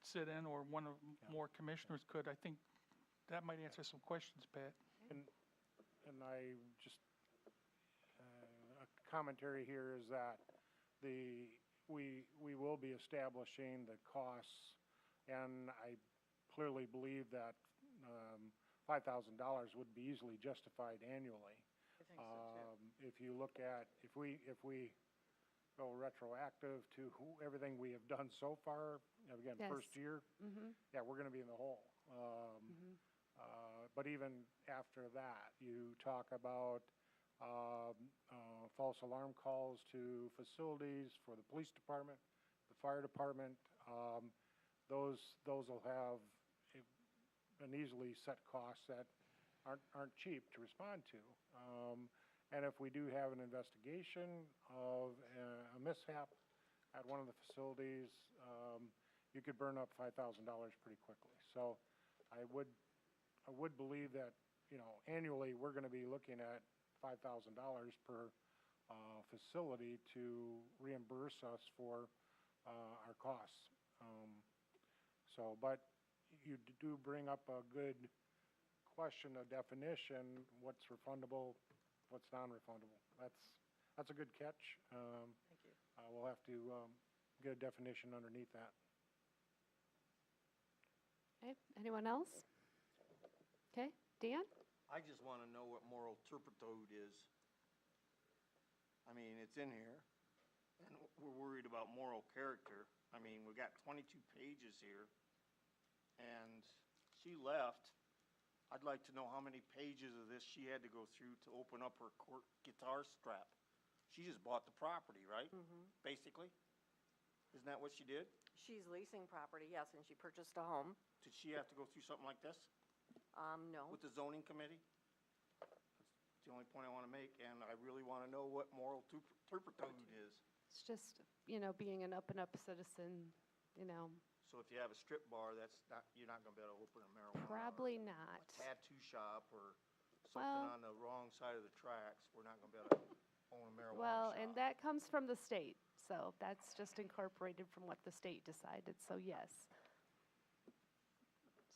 sit in, or one or more commissioners could. I think that might answer some questions, Pat. And I just, a commentary here is that we will be establishing the costs, and I clearly believe that $5,000 would be easily justified annually. I think so too. If you look at, if we go retroactive to everything we have done so far, again, Yes. first year, yeah, we're gonna be in the hole. But even after that, you talk about false alarm calls to facilities for the police department, the fire department. Those will have an easily set cost that aren't cheap to respond to. And if we do have an investigation of a mishap at one of the facilities, you could burn up $5,000 pretty quickly. So I would believe that, annually, we're gonna be looking at $5,000 per facility to reimburse us for our costs. But you do bring up a good question, a definition, what's refundable, what's non-refundable. That's a good catch. Thank you. We'll have to get a definition underneath that. Okay, anyone else? Okay, Dan? I just want to know what moral turpitude is. I mean, it's in here, and we're worried about moral character. I mean, we got 22 pages here, and she left. I'd like to know how many pages of this she had to go through to open up her court guitar strap. She just bought the property, right? Basically? Isn't that what she did? She's leasing property, yes, and she purchased a home. Did she have to go through something like this No. with the zoning committee? That's the only point I want to make, and I really want to know what moral turpitude is. It's just, being an up-and-up citizen, So if you have a strip bar, you're not gonna be able to open a marijuana. probably or not. a tattoo shop or Well- something on the wrong side of the tracks. We're not gonna be able to own a marijuana Well, shop. and that comes from the state, so that's just incorporated from what the state decided, so yes.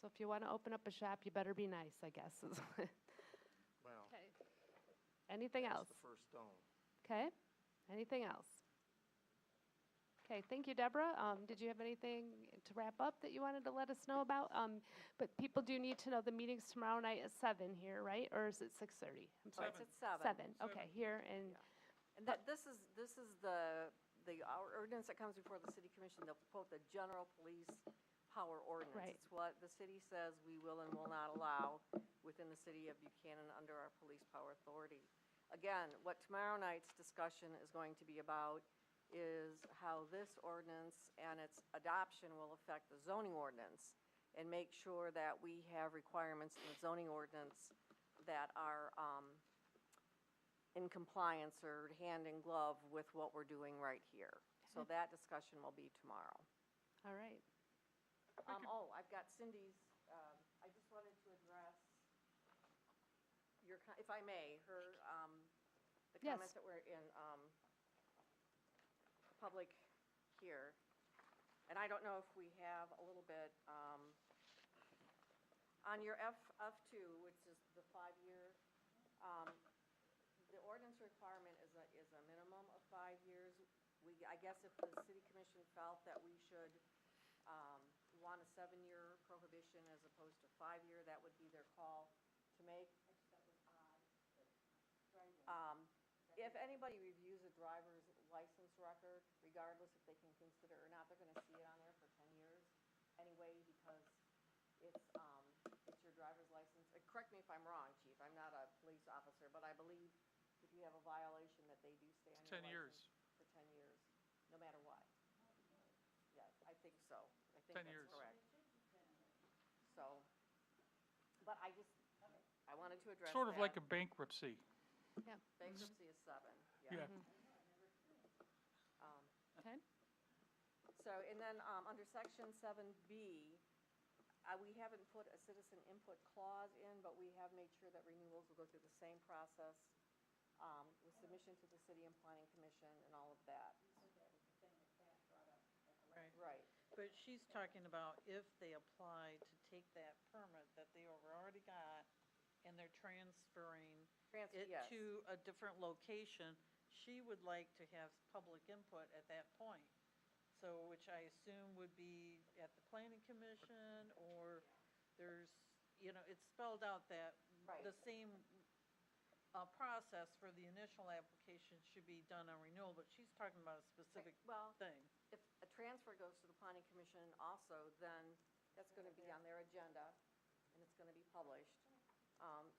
So if you want to open up a shop, you better be nice, I guess. Well, Okay. Anything that's else? the first stone. Okay, anything else? Okay, thank you, Deborah. Did you have anything to wrap up that you wanted to let us know about? But people do need to know the meeting's tomorrow night at 7 here, right? Or is it 6:30? I'm sorry. It's at 7. 7, okay, here, and And this is our ordinance that comes before the city commission, they'll quote the general police power ordinance. Right. It's what the city says we will and will not allow within the city of Buchanan under our police power authority. Again, what tomorrow night's discussion is going to be about is how this ordinance and its adoption will affect the zoning ordinance, and make sure that we have requirements in the zoning ordinance that are in compliance or hand in glove with what we're doing right here. So that discussion will be tomorrow. all right. I've got Cindy's, I just wanted to address your, if I may, her, the Yes. comments that were in public here. And I don't know if we have a little bit, on your F2, which is the 5-year, the ordinance requirement is a minimum of 5 years. I guess if the city commission felt that we should want a 7-year prohibition as opposed to 5-year, that would be their call to make. If anybody reviews a driver's license record, regardless if they can consider it or not, they're gonna see it on there for 10 years anyway, because it's your driver's license. Correct me if I'm wrong, chief, I'm not a police officer, but I believe if you have a violation that they do stay on your 10 years. license for 10 years, no matter what. Yes, I think so. I think 10 that's years. correct. So, but I wanted to address that. Sort of like a bankruptcy. Bankruptcy is 7, Yeah. Okay. So, and then, under section 7B, we haven't put a citizen input clause in, but we have made sure that renewals will go through the same process, with submission to the city and planning commission and all of that. Right. But she's talking about if they apply to take that permit that they already got and they're transferring it Yes. to a different location, she would like to have public input at that point. So, which I assume would be at the planning commission, or there's, it's spelled out that Right. the same process for the initial application should be done on renewal, but she's talking about a specific Well, thing. if a transfer goes to the planning commission also, then that's gonna be on their agenda, and it's gonna be published.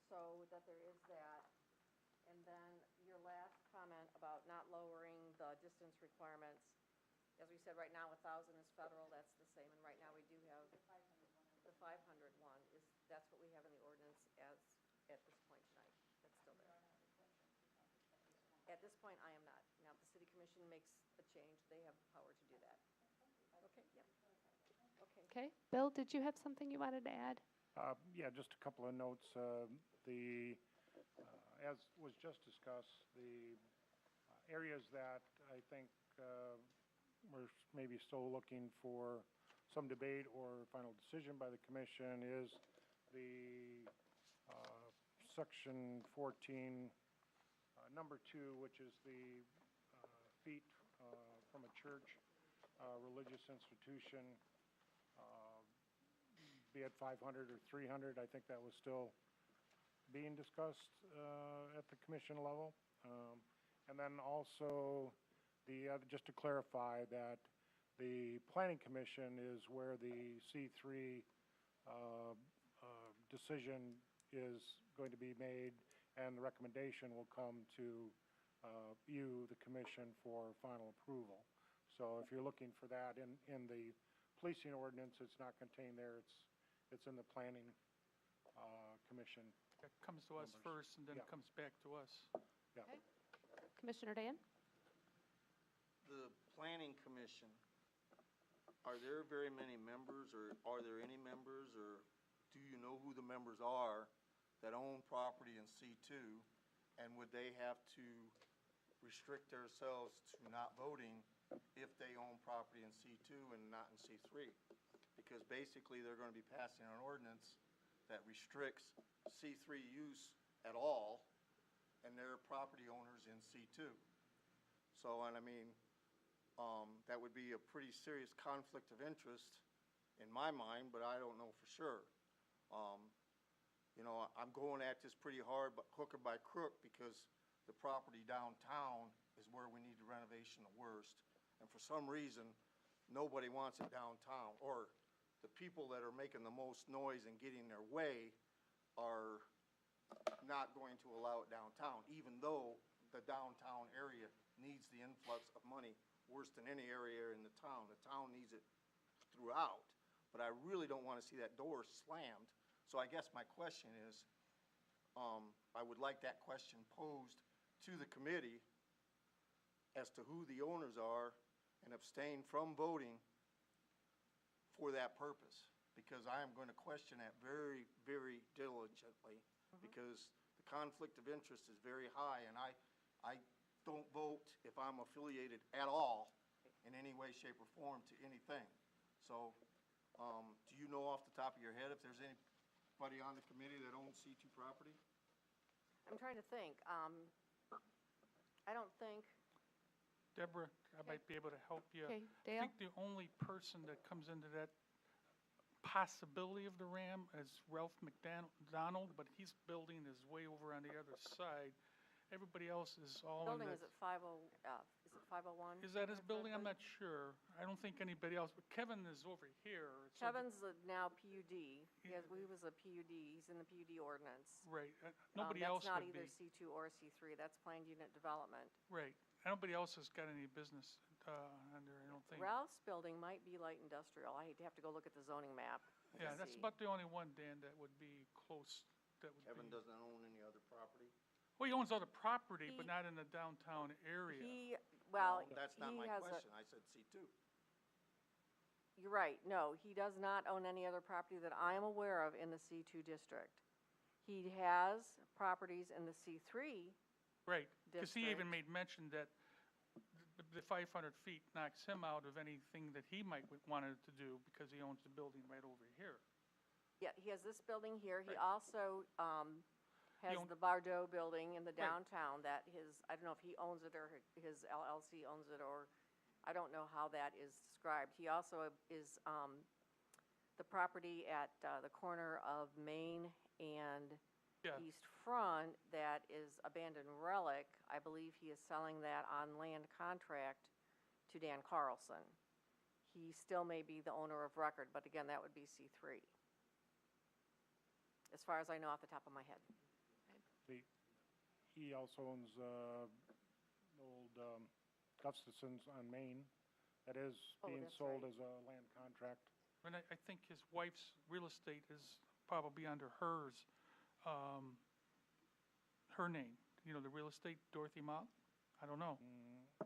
So that there is that. And then your last comment about not lowering the distance requirements, as we said, right now, 1,000 is federal, that's the same, and right now we do have the 500 one, that's what we have in the ordinance at this point tonight, that's still there. At this point, I am not. Now, if the city commission makes a change, they have the power to do that. Okay, yep. Okay. Okay, Bill, did you have something you wanted to add? Yeah, just a couple of notes. As was just discussed, the areas that I think we're maybe still looking for some debate or final decision by the commission is the section 14, number 2, which is the feet from a church, religious institution, be it 500 or 300. I think that was still being discussed at the commission level. And then also, just to clarify that the planning commission is where the C3 decision is going to be made, and the recommendation will come to you, the commission, for final approval. So if you're looking for that in the policing ordinance, it's not contained there. It's in the planning commission. It comes to us Numbers. first, and then it Yeah. comes back to us. Yeah. Okay. Commissioner Dan? The planning commission, are there very many members, or are there any members, or do you know who the members are that own property in C2? And would they have to restrict themselves to not voting if they own property in C2 and not in C3? Because basically, they're going to be passing an ordinance that restricts C3 use at all, and they're property owners in C2. So, and I mean, that that would be a pretty serious conflict of interest in my mind, but I don't know for sure. You know, I'm going at this pretty hard, but hook or by crook, because the property downtown is where we need the renovation the worst. And for some reason, nobody wants it downtown, or the people that are making the most noise and getting their way are not going to allow it downtown, even though the downtown area needs the influx of money worse than any area in the town. The town needs it throughout, but I really don't want to see that door slammed. So I guess my question is, I would like that question posed to the committee as to who the owners are, and abstain from voting for that purpose, because I am going to question that very, very diligently, because the conflict of interest is very high, and I don't vote if I'm affiliated at all in any way, shape, or form to anything. So, do you know off the top of your head if there's anybody on the committee that owns C2 property? I'm trying to think. I don't think, Deborah, I might be able to help you. Okay, I Dale? think the only person that comes into that possibility of the RAM is Ralph McDonald, but his building is way over on the other side. Everybody else is all in building that. is at 50, is it 501? Is that his building? I'm not sure. I don't think anybody else, but Kevin is over here. so Kevin's now PUD. He was a PUD. He's in the PUD ordinance. Right. Nobody else That's not would either be. C2 or C3. That's planned unit development. Right. Nobody else has got any business on there, I don't think. Ralph's building might be light industrial. I have to go look at the zoning map. to Yeah, that's see. about the only one, Dan, that would be close. That would Kevin be. doesn't own any other property? Well, he owns other property, but He- not in the downtown area. Well, No, that's not he my has a, question. I said C2. you're right. No, he does not own any other property that I am aware of in the C2 district. He has properties in the C3. Right, because he even district. made mention that the 500 feet knocks him out of anything that he might wanted to do, because he owns the building right over here. Yeah, he has this building here. He Right. also has own- the Bardot building in the Right. downtown that I don't know if he owns it or his LLC owns it, or I don't know how that is described. He also is the property at the corner of Main and Yeah. East Front that is abandoned relic. I believe he is selling that on land contract to Dan Carlson. He still may be the owner of record, but again, that would be C3. As far as I know off the top of my head. He also owns old Gustafson's on Main that is Oh, being that's sold right. as a land contract. And I think his wife's real estate is probably under hers, her name. You know, the real estate, Dorothy Mott? I don't know.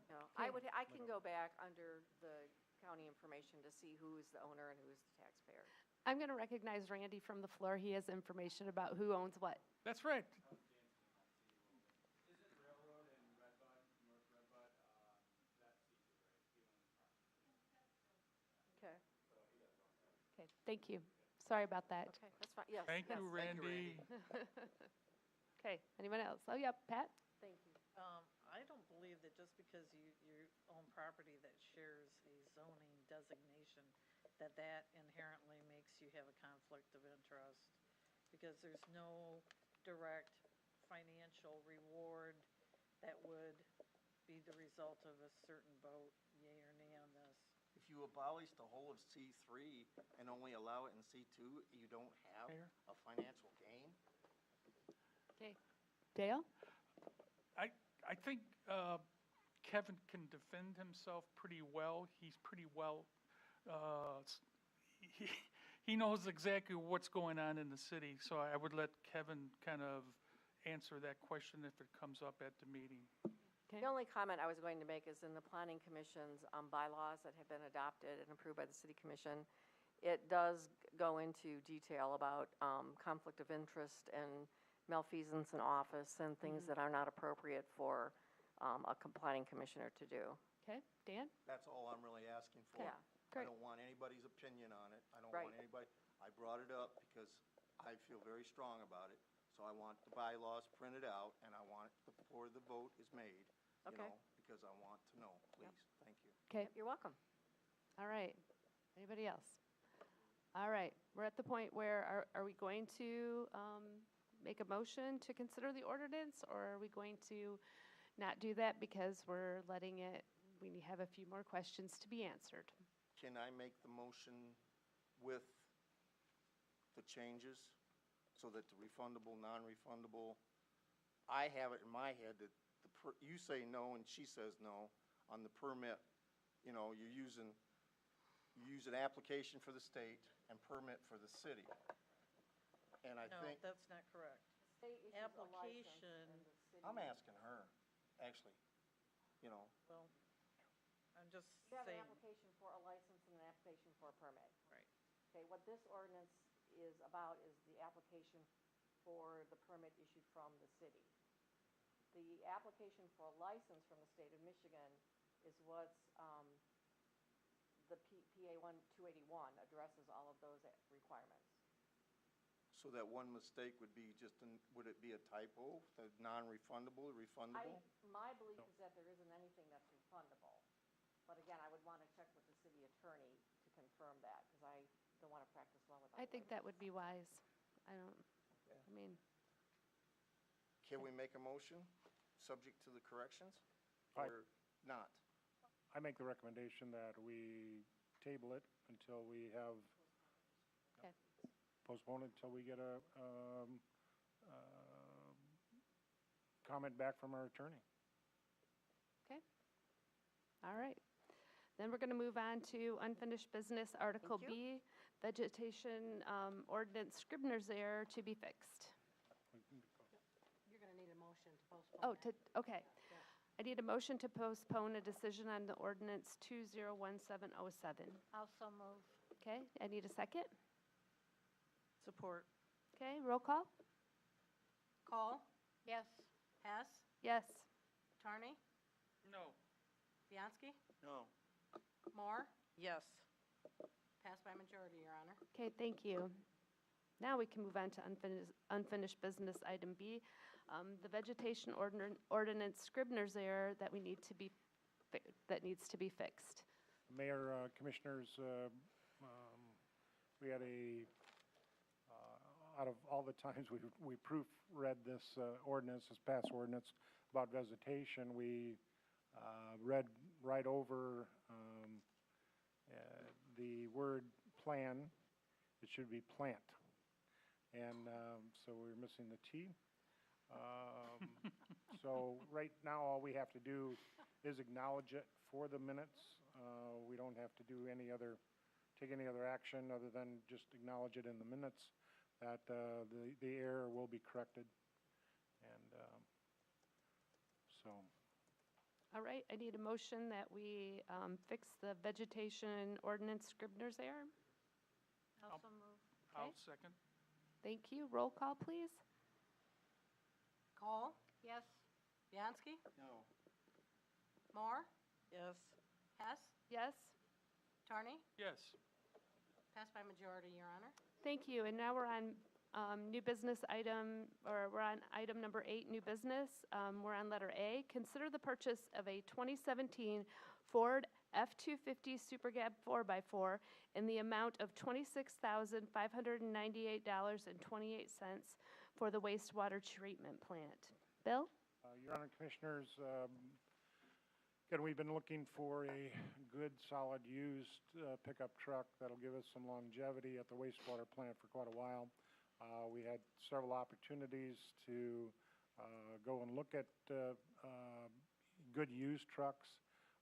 No, I can go back under the county information to see who is the owner and who is the taxpayer. I'm going to recognize Randy from the floor. He has information about who owns what. That's right. Okay, Okay, thank you. Sorry about that. okay, that's fine, yes. Thank yes. you, Randy. Okay, anyone else? Oh, yeah, Pat? Thank you. I don't believe that just because you own property that shares a zoning designation, that inherently makes you have a conflict of interest, because there's no direct financial reward that would be the result of a certain vote, yea or nay on this. If you abolish the whole of C3 and only allow it in C2, you don't have Mayor? a financial gain? Okay. Dale? I think Kevin can defend himself pretty well. He's pretty well, he knows exactly what's going on in the city, so I would let Kevin kind of answer that question if it comes up at the meeting. The only comment I was going to make is in the planning commission's bylaws that have been adopted and approved by the city commission, it does go into detail about conflict of interest and malfeasance in office and things that are not appropriate for a planning commissioner to do. Okay, Dan? That's all I'm really asking for. Yeah, I great. don't want anybody's opinion on it. I don't Right. want anybody, I brought it up because I feel very strong about it. So I want the bylaws printed out, and I want it before the vote is made, you Okay. know, because I want to know, please. Thank you. Okay, You're welcome. all right. Anybody else? All right, we're at the point where are we going to make a motion to consider the ordinance, or are we going to not do that because we're letting it, we have a few more questions to be answered? Can I make the motion with the changes so that the refundable, non-refundable, I have it in my head that you say no and she says no on the permit, you know, you use an application for the state and permit for the city. And I No, think, that's not correct. State issues a license Application, and the city. I'm asking her, actually, you know, well, I'm just You have an saying, application for a license and an application for a permit. right. Okay, what this ordinance is about is the application for the permit issued from the city. The application for a license from the state of Michigan is what's, the PA 281 addresses all of those requirements. so that one mistake would be just, would it be a typo, the non-refundable, refundable? My belief is that there isn't anything that's refundable. But again, I would want to check with the city attorney to confirm that, because I don't want to practice law without. I think that would be wise. I mean, Can we make a motion, subject to the corrections, Aye. or not? I make the recommendation that we table it until we have, okay. postpone it until we get a comment back from our attorney. Okay. All right. Then we're going to move on to unfinished business, Article Thank B, vegetation ordinance Scribner's error to be fixed. You're going to need a motion to postpone. Oh, okay. I need a motion to postpone a decision on the ordinance 201707. I'll so move. Okay, I need a second. Support. Okay, roll call? Cole? Yes. Hess? Yes. Tarney? No. Bianski? No. Moore? Yes. Passed by majority, Your Honor. Okay, thank you. Now we can move on to unfinished business, item B, the vegetation ordinance Scribner's error that needs to be fixed. Mayor, Commissioners, we had out of all the times we proofread this ordinance, this past ordinance about vegetation, we read right over the word plan. It should be plant. And so we're missing the T. So right now, all we have to do is acknowledge it for the minutes. We don't have to do take any other action other than just acknowledge it in the minutes that the error will be corrected. And so. All right, I need a motion that we fix the vegetation ordinance Scribner's error. Also move. I'll second. Thank you. Roll call, please. Cole? Yes. Bianski? No. Moore? Yes. Hess? Yes. Tarney? Yes. Passed by majority, Your Honor. Thank you. And now we're on new business item, or we're on item number 8, new business. We're on letter A. Consider the purchase of a 2017 Ford F-250 Super Cab 4x4 in the amount of $26,598.28 for the wastewater treatment plant. Bill? Your Honor, Commissioners, again, we've been looking for a good, solid, used pickup truck that'll give us some longevity at the wastewater plant for quite a while. We had several opportunities to go and look at good used trucks,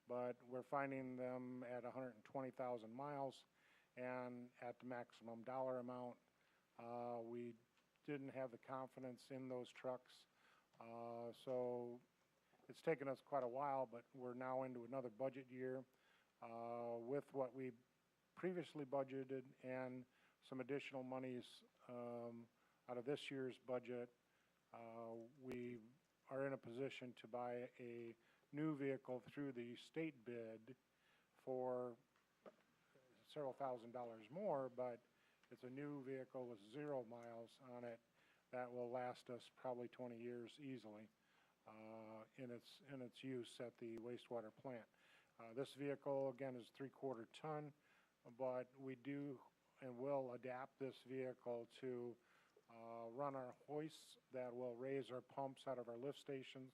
but we're finding them at 120,000 miles and at the maximum dollar amount. We didn't have the confidence in those trucks, so it's taken us quite a while, but we're now into another budget year with what we previously budgeted and some additional monies out of this year's budget. We are in a position to buy a new vehicle through the state bid for several $1,000s more, but it's a new vehicle with 0 miles on it that will last us probably 20 years easily in its use at the wastewater plant. This vehicle, again, is 3/4 ton, but we do and will adapt this vehicle to run our hoists that will raise our pumps out of our lift stations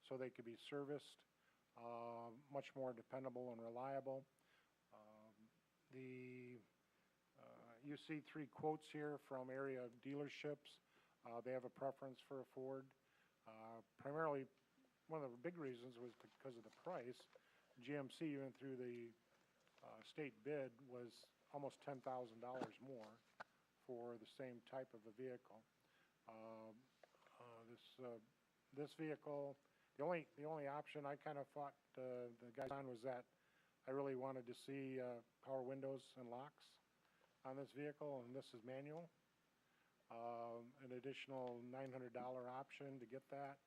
so they could be serviced, much more dependable and reliable. You see 3 quotes here from area dealerships. They have a preference for a Ford. Primarily, one of the big reasons was because of the price. GMC, even through the state bid, was almost $10,000 more for the same type of a vehicle. This vehicle, the only option I kind of thought the guys on was that I really wanted to see power windows and locks on this vehicle, and this is manual. An additional $900 option to get that.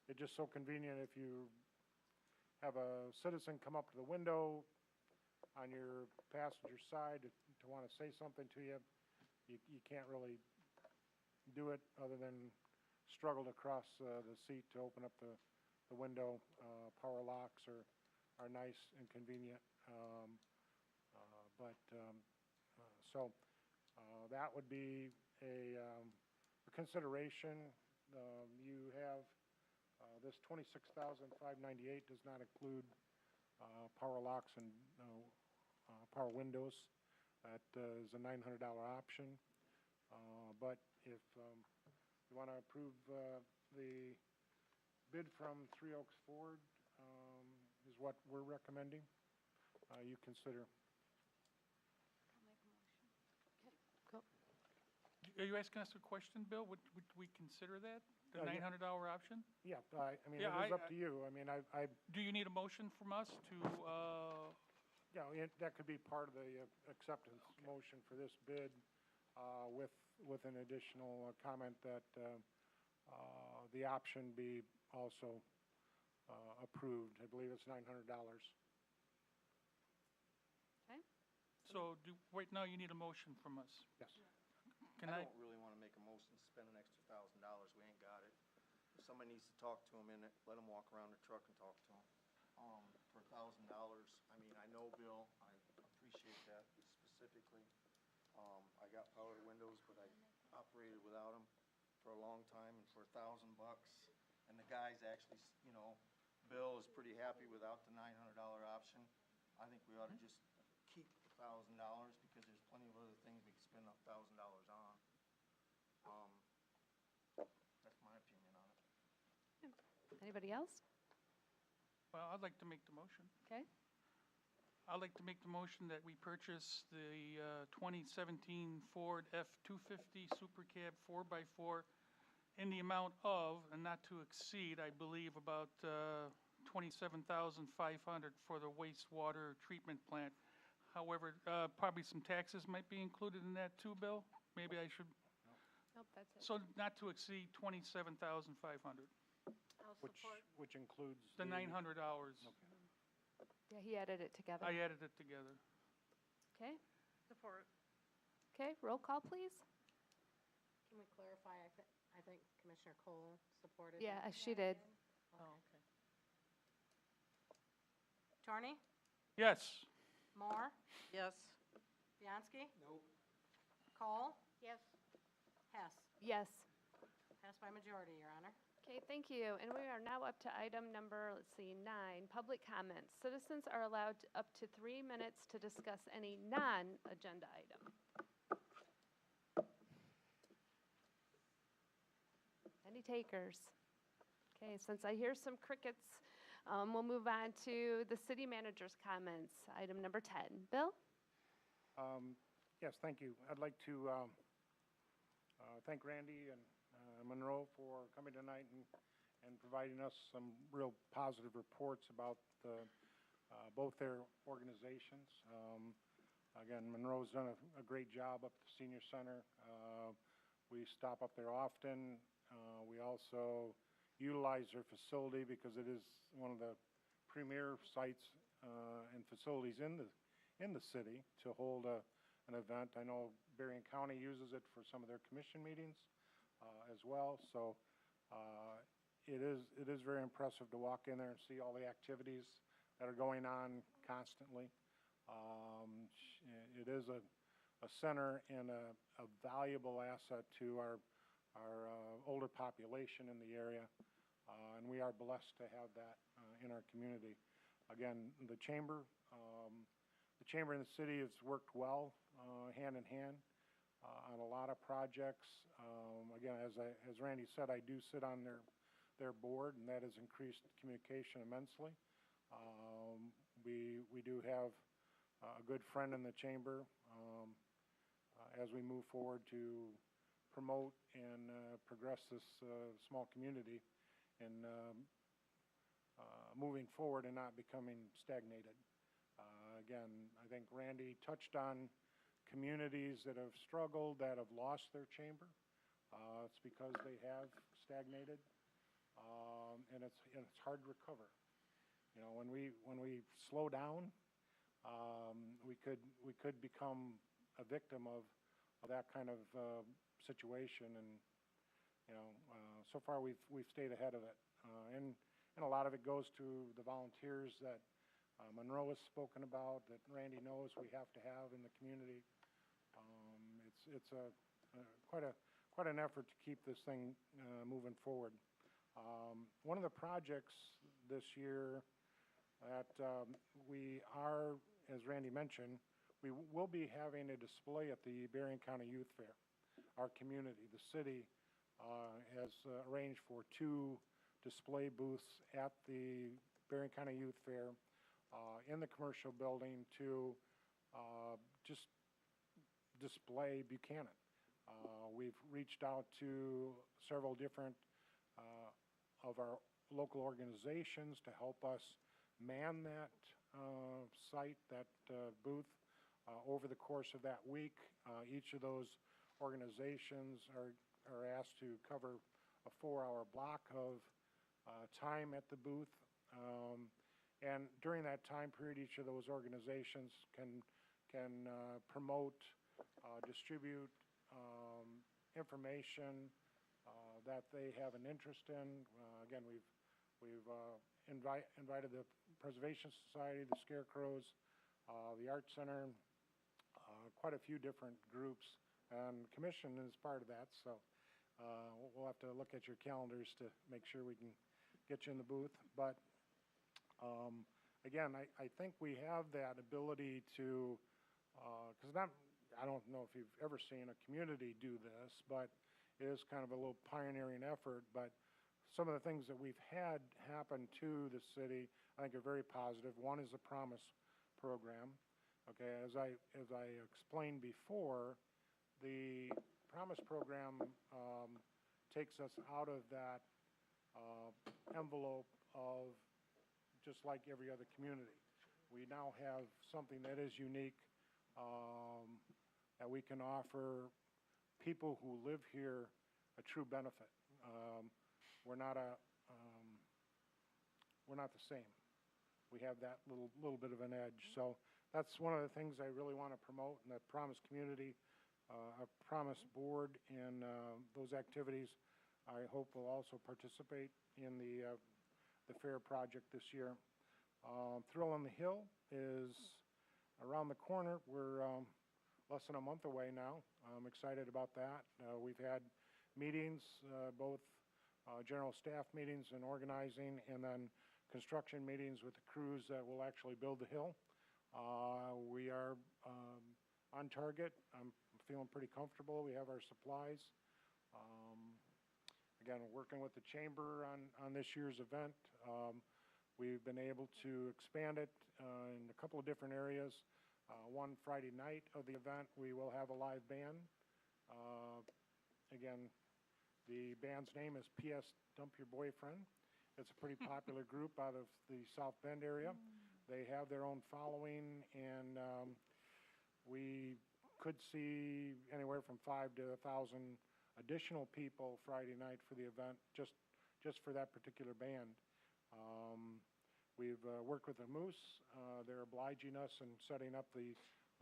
It's just so convenient if you have a citizen come up to the window on your passenger side to want to say something to you. You can't really do it other than struggle to cross the seat to open up the window. Power locks are nice and convenient. So that would be a consideration. You have this $26,598 does not include power locks and power windows. That is a $900 option. But if you want to approve the bid from Three Oaks Ford, is what we're recommending, you consider. Are you asking us a question, Bill? Would we consider that, the Yeah. $900 option? Yeah, I mean, Yeah, it is up to you. I mean, Do you need a motion from us to, yeah, that could be part of the acceptance motion for this bid, with an additional comment that the option be also approved. I believe it's $900. Okay. so right now you need a motion from us? Yes. Can I? don't really want to make a motion to spend an extra $1,000. We ain't got it. If somebody needs to talk to him in it, let him walk around the truck and talk to him. For $1,000, I mean, I know, Bill, I appreciate that specifically. I got powered windows, but I operated without them for a long time, and for $1,000, and the guys actually, Bill is pretty happy without the $900 option. I think we ought to just keep the $1,000 because there's plenty of other things we can spend $1,000 on. That's my opinion on it. Anybody else? Well, I'd like to make the motion. Okay. I'd like to make the motion that we purchase the 2017 Ford F-250 Super Cab 4x4 in the amount of, and not to exceed, I believe, about $27,500 for the wastewater treatment plant. However, probably some taxes might be included in that too, Bill? Maybe I should, Nope, that's it. so not to exceed $27,500, I'll support. Which includes the $900. Yeah, he added it together. I added it together. Okay. Support. Okay, roll call, please. Can we clarify, I think Commissioner Cole supported. Yeah, it. she did. Oh, okay. Torney? Yes. Moore? Yes. Bianski? Nope. Cole? Yes. Hess? Yes. Passed by majority, Your Honor. Okay, thank you. And we are now up to item number, 9, public comments. Citizens are allowed up to 3 minutes to discuss any non-agenda item. Any takers? Okay, since I hear some crickets, we'll move on to the city manager's comments. Item number 10. Bill? Yes, thank you. I'd like to thank Randy and Monroe for coming tonight and providing us some real positive reports about both their organizations. Again, Monroe's done a great job up at the senior center. We stop up there often. We also utilize their facility because it is one of the premier sites and facilities in the city to hold an event. I know Berrien County uses it for some of their commission meetings as well. So it is very impressive to walk in there and see all the activities that are going on constantly. It is a center and a valuable asset to our older population in the area, and we are blessed to have that in our community. Again, the chamber and the city has worked well hand in hand on a lot of projects. Again, as Randy said, I do sit on their board, and that has increased communication immensely. We do have a good friend in the chamber as we move forward to promote and progress this small community and moving forward and not becoming stagnated. Again, I think Randy touched on communities that have struggled, that have lost their chamber. It's because they have stagnated, and it's hard to recover. You know, when we slow down, we could become a victim of that kind of situation, and you know, so far we've stayed ahead of it, and a lot of it goes to the volunteers that Monroe has spoken about, that Randy knows we have to have in the community. It's quite an effort to keep this thing moving forward. One of the projects this year that we are, as Randy mentioned, we will be having a display at the Berrien County Youth Fair. Our community, the city, has arranged for 2 display booths at the Berrien County Youth Fair in the commercial building to just display Buchanan. We've reached out to several different of our local organizations to help us man that site, that booth, over the course of that week. Each of those organizations are asked to cover a 4-hour block of time at the booth. And during that time period, each of those organizations can promote, distribute information that they have an interest in. Again, we've invited the Preservation Society, the Scarecrows, the Art Center, quite a few different groups, and Commission is part of that. So we'll have to look at your calendars to make sure we can get you in the booth. But again, I think we have that ability to, because I don't know if you've ever seen a community do this, but it is kind of a little pioneering effort. But some of the things that we've had happen to the city, I think, are very positive. One is the Promise program. Okay, as I explained before, the Promise program takes us out of that envelope of just like every other community. We now have something that is unique, that we can offer people who live here a true benefit. We're not the same. We have that little bit of an edge. So that's one of the things I really want to promote in the Promise community, a Promise board, and those activities I hope will also participate in the fair project this year. Thrill on the Hill is around the corner. We're less than a month away now. I'm excited about that. We've had meetings, both general staff meetings and organizing, and then construction meetings with the crews that will actually build the hill. We are on target. I'm feeling pretty comfortable. We have our supplies. Again, working with the chamber on this year's event. We've been able to expand it in a couple of different areas. One Friday night of the event, we will have a live band. Again, the band's name is P.S. Dump Your Boyfriend. It's a pretty popular group out of the South Bend area. They have their own following, and we could see anywhere from 5 to 1,000 additional people Friday night for the event, just for that particular band. We've worked with the Moose. They're obliging us in setting up the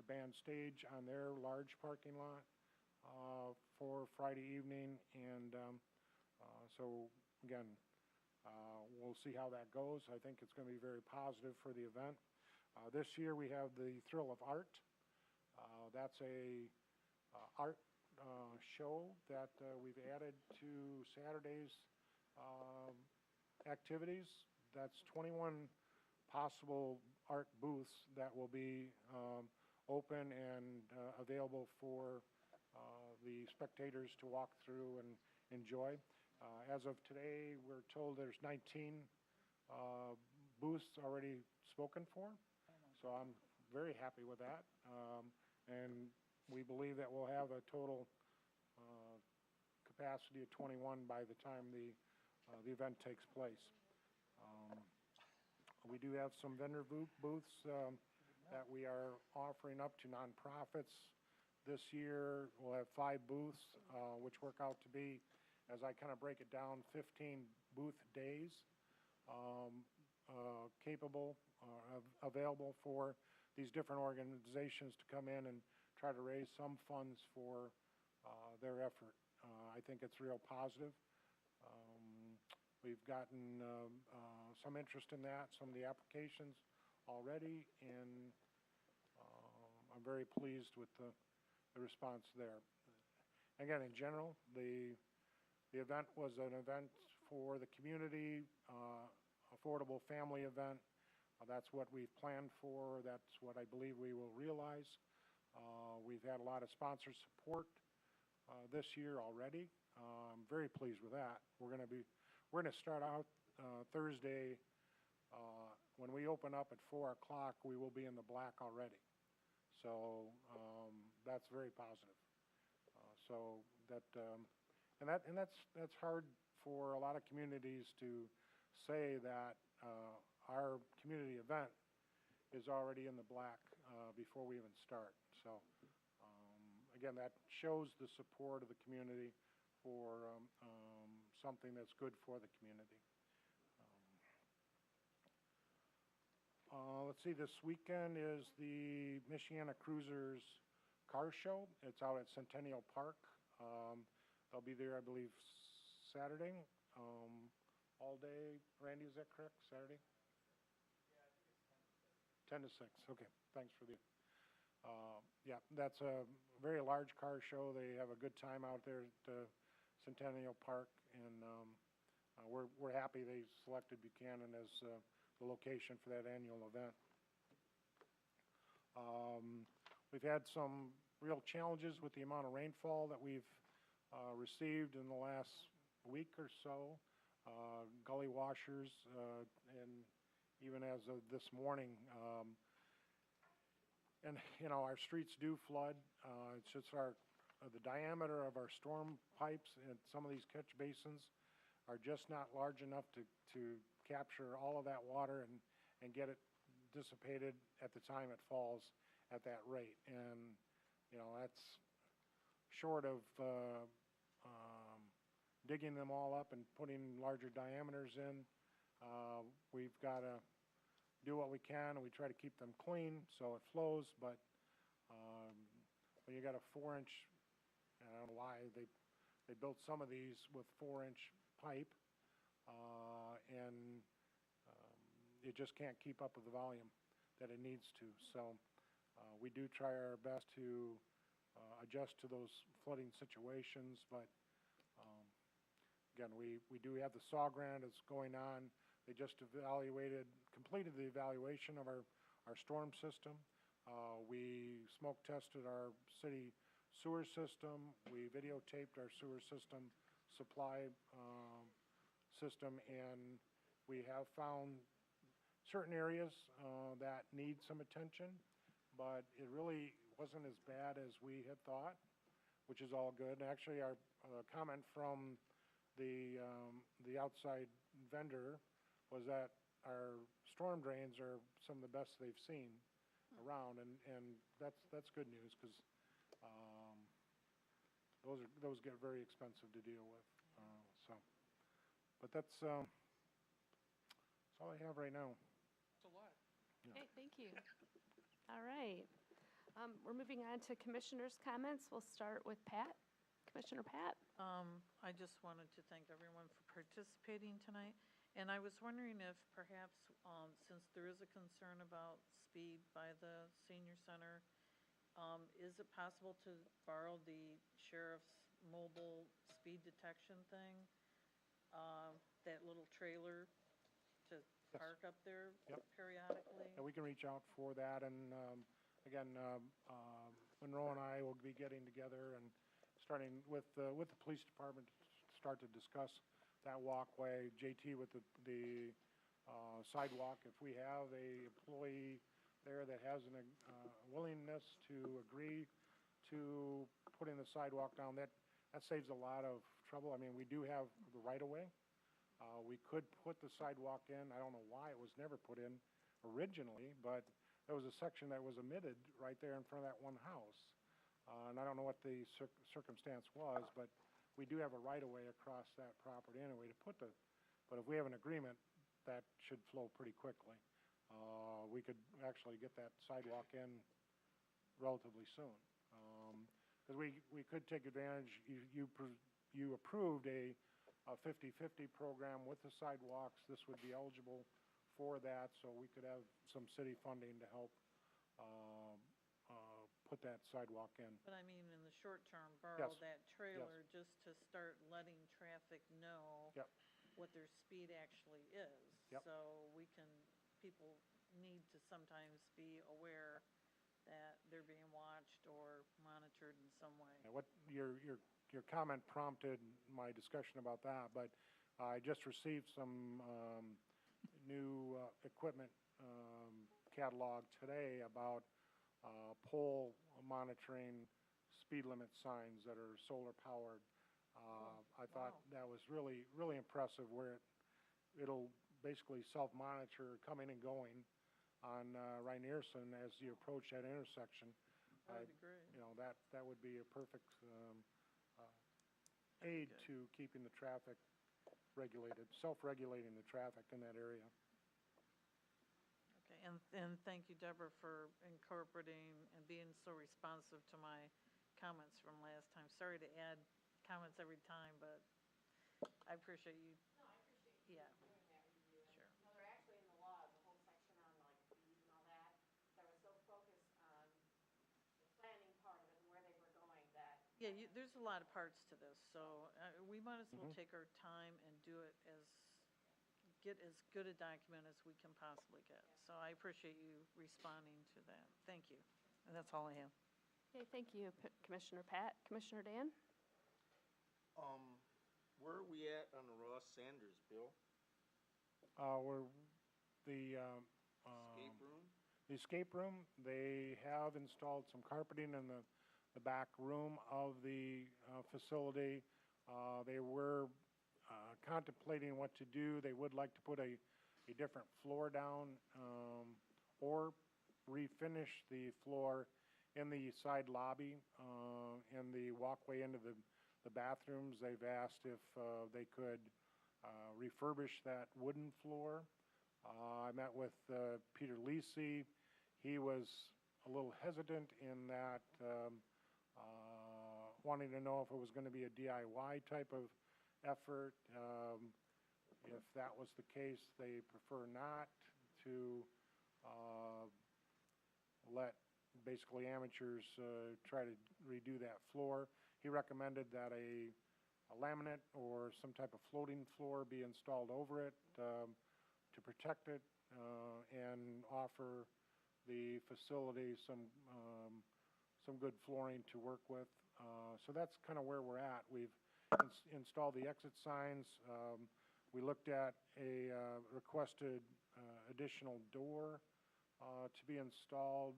band stage on their large parking lot for Friday evening. And so, again, We'll see how that goes. I think it's going to be very positive for the event. This year, we have the Thrill of Art. That's a art show that we've added to Saturday's activities. That's 21 possible art booths that will be open and available for the spectators to walk through and enjoy. As of today, we're told there's 19 booths already spoken for, so I'm very happy with that. And we believe that we'll have a total capacity of 21 by the time the event takes place. We do have some vendor booths that we are offering up to nonprofits. This year, we'll have 5 booths, which work out to be, as I kind of break it down, 15 booth days capable, available for these different organizations to come in and try to raise some funds for their effort. I think it's real positive. We've gotten some interest in that, some of the applications already, and I'm very pleased with the response there. Again, in general, the event was an event for the community, affordable family event. That's what we've planned for. That's what I believe we will realize. We've had a lot of sponsor support this year already. I'm very pleased with that. We're going to start out Thursday. When we open up at 4 o'clock, we will be in the black already. So that's very positive. That's hard for a lot of communities to say that our community event is already in the black before we even start. So again, that shows the support of the community for something that's good for the community. Let's see, this weekend is the Michiana Cruisers Car Show. It's out at Centennial Park. They'll be there, I believe, Saturday, all day. Randy, is that correct? Saturday? Yeah, I think it's 10 to 6. Okay, thanks for the... yeah, that's a very large car show. They have a good time out there at Centennial Park, and we're happy they selected Buchanan as the location for that annual event. We've had some real challenges with the amount of rainfall that we've received in the last week or so. Gully washers, and even as of this morning, and you know, our streets do flood. It's just the diameter of our storm pipes and some of these catch basins are just not large enough to capture all of that water and get it dissipated at the time it falls at that rate. And you know, that's short of digging them all up and putting larger diameters in. We've got to do what we can, and we try to keep them clean so it flows, but when you got a 4-inch, I don't know why they built some of these with 4-inch pipe, and it just can't keep up with the volume that it needs to. So we do try our best to adjust to those flooding situations, but again, we do have the saw grant that's going on. They just completed the evaluation of our storm system. We smoke tested our city sewer system. We videotaped our sewer system supply system, and we have found certain areas that need some attention, but it really wasn't as bad as we had thought, which is all good. Actually, our comment from the outside vendor was that our storm drains are some of the best they've seen around, and that's good news, because those get very expensive to deal with. But that's all I have right now. It's a lot. Yeah. Okay, thank you. All right. We're moving on to commissioners' comments. We'll start with Pat. Commissioner Pat. I just wanted to thank everyone for participating tonight, And I was wondering if perhaps, since there is a concern about speed by the senior center, is it possible to borrow the sheriff's mobile speed detection thing? That little trailer to Yes. park up there Yep. periodically? And we can reach out for that, and again, Monroe and I will be getting together and starting with the police department to start to discuss that walkway, JT with the sidewalk. If we have a employee there that has a willingness to agree to putting the sidewalk down, that saves a lot of trouble. I mean, we do have the right-of-way. We could put the sidewalk in. I don't know why it was never put in originally, but there was a section that was omitted right there in front of that one house. And I don't know what the circumstance was, but we do have a right-of-way across that property anyway to put but if we have an agreement, that should flow pretty quickly. We could actually get that sidewalk in relatively soon. Because we could take advantage, you approved a 50/50 program with the sidewalks. This would be eligible for that, so we could have some city funding to help put that sidewalk in. But I mean, in the short term, borrow Yes. that trailer just to start letting traffic know Yep. what their speed actually is. Yep. So people need to sometimes be aware that they're being watched or monitored in some way. Yeah, what your comment prompted my discussion about that, but I just received some new equipment catalog today about pole monitoring speed limit signs that are solar powered. I thought that was really, really impressive, where it'll basically self-monitor coming and going on Rhinearson as you approach that intersection. That'd be great. You know, that would be a perfect aid good. to keeping the traffic regulated, self-regulating the traffic in that area. Okay, and thank you, Deborah, for incorporating and being so responsive to my comments from last time. Sorry to add comments every time, but I appreciate you. No, I appreciate you Yeah. doing that review. And, Sure. you know, they're actually in the law, the whole section on like speed and all that. So I was so focused on the planning part of it and where they were going that. Yeah, there's a lot of parts to this, so we might as well Mhm. take our time and get as good a document as we can possibly get. So I appreciate you responding to that. Thank you. And that's all I have. Okay, thank you, Commissioner Pat. Commissioner Dan? Where are we at on the Ross Sanders bill? Where the Escape room? the escape room, they have installed some carpeting in the back room of the facility. They were contemplating what to do. They would like to put a different floor down or refinish the floor in the side lobby and the walkway into the bathrooms. They've asked if they could refurbish that wooden floor. I met with Peter Lisi. He was a little hesitant in that, wanting to know if it was going to be a DIY type of effort. If that was the case, they prefer not to let basically amateurs try to redo that floor. He recommended that a laminate or some type of floating floor be installed over it to protect it and offer the facility some good flooring to work with. So that's kind of where we're at. We've installed the exit signs. We looked at a requested additional door to be installed.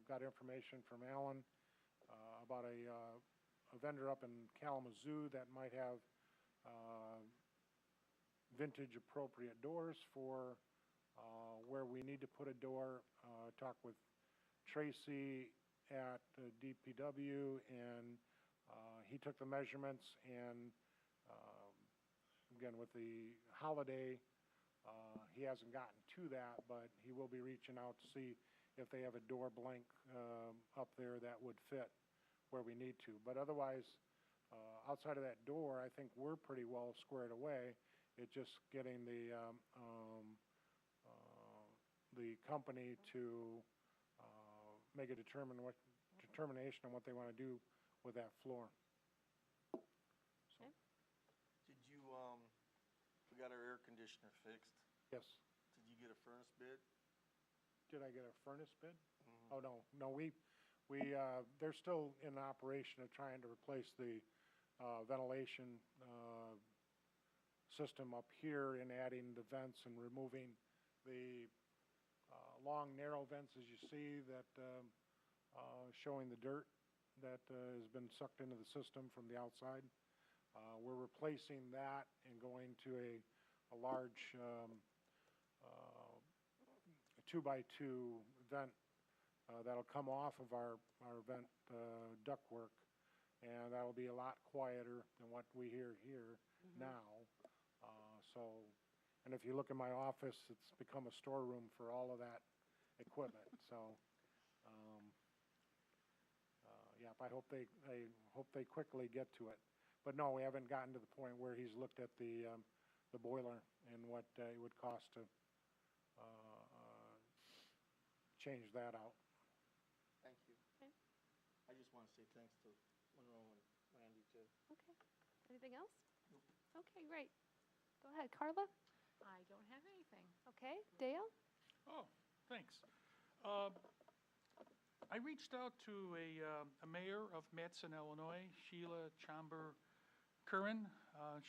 Got information from Alan about a vendor up in Kalamazoo that might have vintage appropriate doors for where we need to put a door. Talk with Tracy at DPW, and he took the measurements, and again, with the holiday, he hasn't gotten to that, but he will be reaching out to see if they have a door blank up there that would fit where we need to. But otherwise, outside of that door, I think we're pretty well squared away. It's just getting the company to make a determination on what they want to do with that floor. So, Did you, we got our air conditioner fixed. yes. Did you get a furnace bid? Did I get a furnace bid? Oh, no, they're still in operation of trying to replace the ventilation system up here and adding the vents and removing the long, narrow vents, as you see, that showing the dirt that has been sucked into the system from the outside. We're replacing that and going to a large 2x2 vent that'll come off of our vent ductwork, and that'll be a lot quieter than what we hear here now. And if you look in my office, it's become a storeroom for all of that equipment. So, yeah, I hope they quickly get to it. But no, we haven't gotten to the point where he's looked at the boiler and what it would cost to change that out. Thank you. Okay. I just want to say thanks to Monroe and Randy, too. Okay. Anything else? Okay, great. Go ahead, Carla. I don't have anything. Okay, Dale? Oh, thanks. I reached out to a mayor of Matson, Illinois, Sheila Chomber Curran.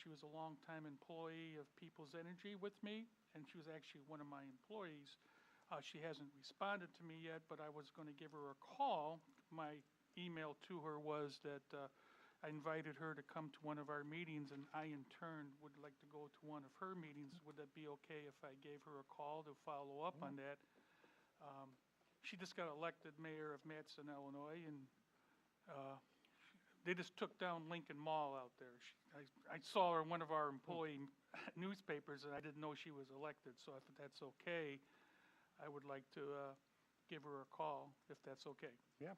She was a longtime employee of People's Energy with me, and she was actually one of my employees. She hasn't responded to me yet, but I was going to give her a call. My email to her was that I invited her to come to one of our meetings, and I, in turn, would like to go to one of her meetings. Would that be okay if I gave her a call to follow up on that? She just got elected mayor of Matson, Illinois, and they just took down Lincoln Mall out there. I saw her in one of our employee newspapers, and I didn't know she was elected, so if that's okay, I would like to give her a call, if that's okay. Yeah.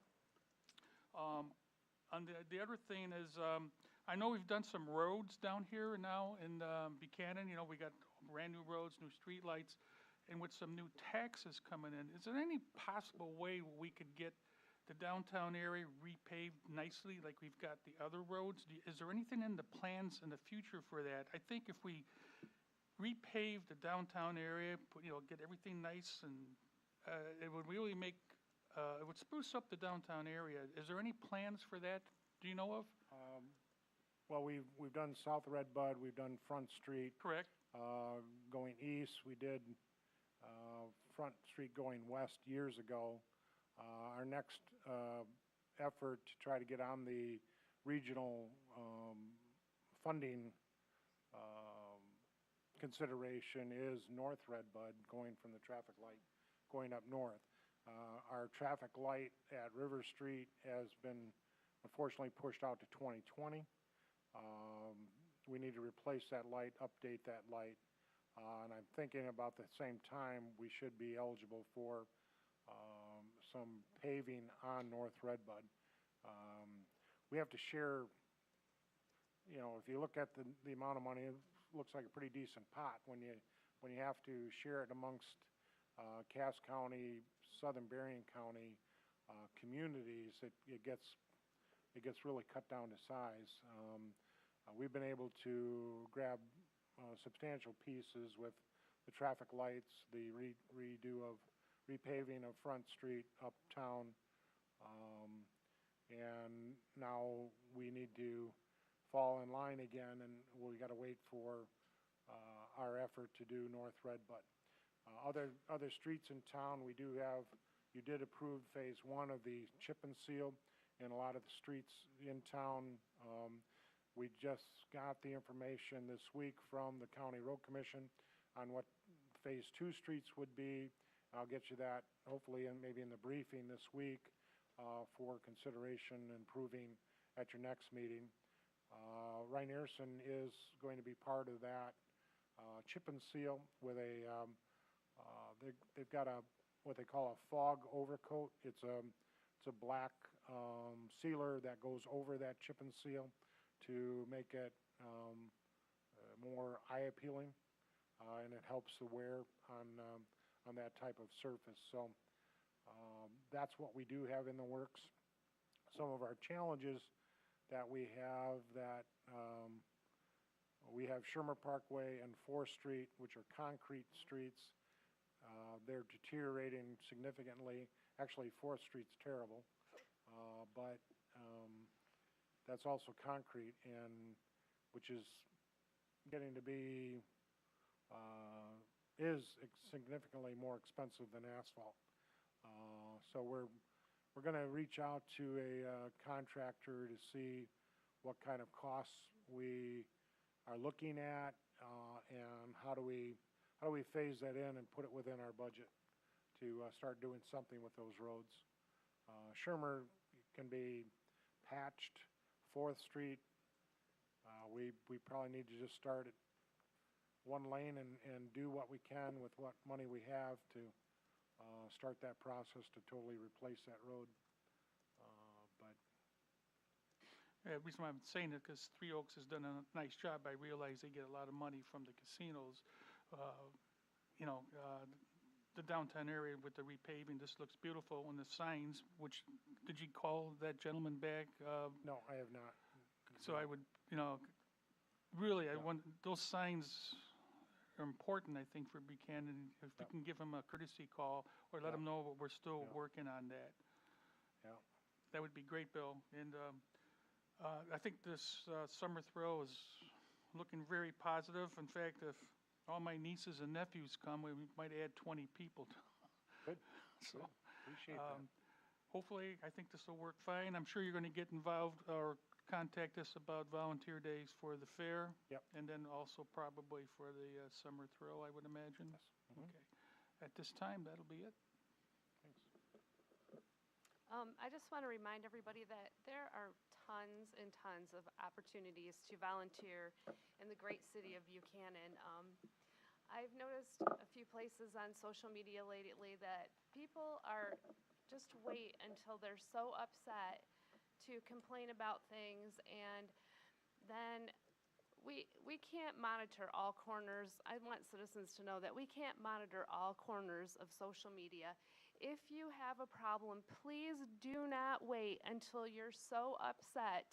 And the other thing is, I know we've done some roads down here now in Buchanan. You know, we got brand new roads, new streetlights, and with some new taxes coming in, is there any possible way we could get the downtown area repaved nicely like we've got the other roads? Is there anything in the plans in the future for that? I think if we repave the downtown area, get everything nice, and it would really make, it would spruce up the downtown area. Is there any plans for that? Do you know of? Well, we've done South Red Bud, we've done Front Street. Correct. Going east, we did Front Street going west years ago. Our next effort to try to get on the regional funding consideration is North Red Bud, going from the traffic light going up north. Our traffic light at River Street has been unfortunately pushed out to 2020. We need to replace that light, update that light, and I'm thinking about the same time we should be eligible for some paving on North Red Bud. We have to share, if you look at the amount of money, it looks like a pretty decent pot. When you have to share it amongst Cass County, Southern Berrien County communities, it gets really cut down to size. We've been able to grab substantial pieces with the traffic lights, the repaving of Front Street uptown, and now we need to fall in line again, and we got to wait for our effort to do North Red Bud. Other streets in town, you did approve phase 1 of the chip and seal in a lot of the streets in town. We just got the information this week from the County Road Commission on what phase 2 streets would be. I'll get you that hopefully maybe in the briefing this week for consideration and approving at your next meeting. Hendrixson is going to be part of that chip and seal with they've got what they call a fog overcoat. It's a black sealer that goes over that chip and seal to make it more eye-appealing, and it helps the wear on that type of surface. So that's what we do have in the works. Some of our challenges that we have we have Shermer Parkway and 4th Street, which are concrete streets. They're deteriorating significantly. Actually, 4th Street's terrible, but that's also concrete, and which is getting to be significantly more expensive than asphalt. So we're going to reach out to a contractor to see what kind of costs we are looking at, and how do we phase that in and put it within our budget to start doing something with those roads. Shermer can be patched. 4th Street, we probably need to just start at one lane and do what we can with what money we have to start that process to totally replace that road. The reason why I'm saying it, because Three Oaks has done a nice job. I realize they get a lot of money from the casinos. The downtown area with the repaving, this looks beautiful, and the signs, which, did you call that gentleman back? No, I have not. So I would, really, I want, those signs are important, I think, for Buchanan. If we can give him a courtesy call, or let him know that we're still working on that. Yeah. That would be great, Bill. And I think this summer throw is looking very positive. In fact, if all my nieces and nephews come, we might add 20 people. Good. So, Good. Appreciate that. hopefully, I think this will work fine. I'm sure you're going to get involved or contact us about volunteer days for the fair. Yep. And then also probably for the summer thrill, I would imagine. Yes. Mhm. Okay. At this time, that'll be it. I just want to remind everybody that there are tons and tons of opportunities to volunteer in the great city of Buchanan. I've noticed a few places on social media lately that people are just wait until they're so upset to complain about things, and then we can't monitor all corners. I want citizens to know that we can't monitor all corners of social media. If you have a problem, please do not wait until you're so upset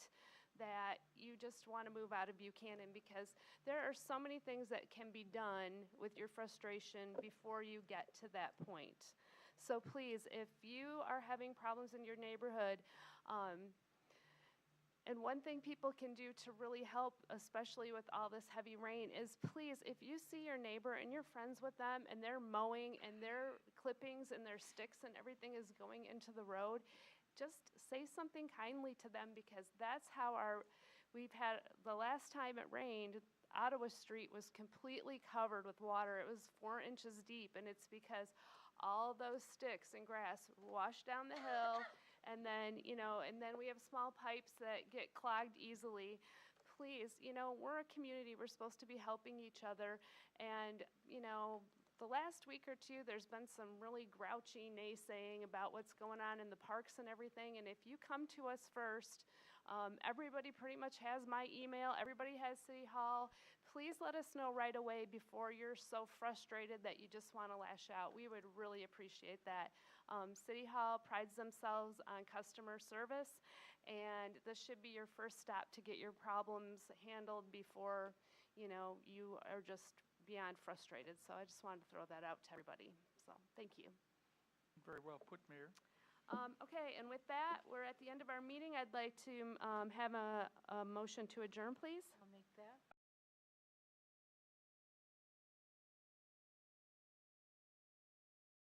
that you just want to move out of Buchanan, because there are so many things that can be done with your frustration before you get to that point. So please, if you are having problems in your neighborhood, and one thing people can do to really help, especially with all this heavy rain, is please, if you see your neighbor and you're friends with them and they're mowing and their clippings and their sticks and everything is going into the road, just say something kindly to them, because that's how we've had, the last time it rained, Ottawa Street was completely covered with water. It was 4 inches deep, and it's because all those sticks and grass washed down the hill. And then, and then we have small pipes that get clogged easily. Please, we're a community. We're supposed to be helping each other. And, the last week or two, there's been some really grouchy naysaying about what's going on in the parks and everything. And if you come to us first, everybody pretty much has my email. Everybody has City Hall. Please let us know right away before you're so frustrated that you just want to lash out. We would really appreciate that. City Hall prides themselves on customer service, and this should be your first stop to get your problems handled before, you are just beyond frustrated. So I just wanted to throw that out to everybody. So thank you. Very well put, Mayor. Okay, and with that, we're at the end of our meeting. I'd like to have a motion to adjourn, please. I'll make that.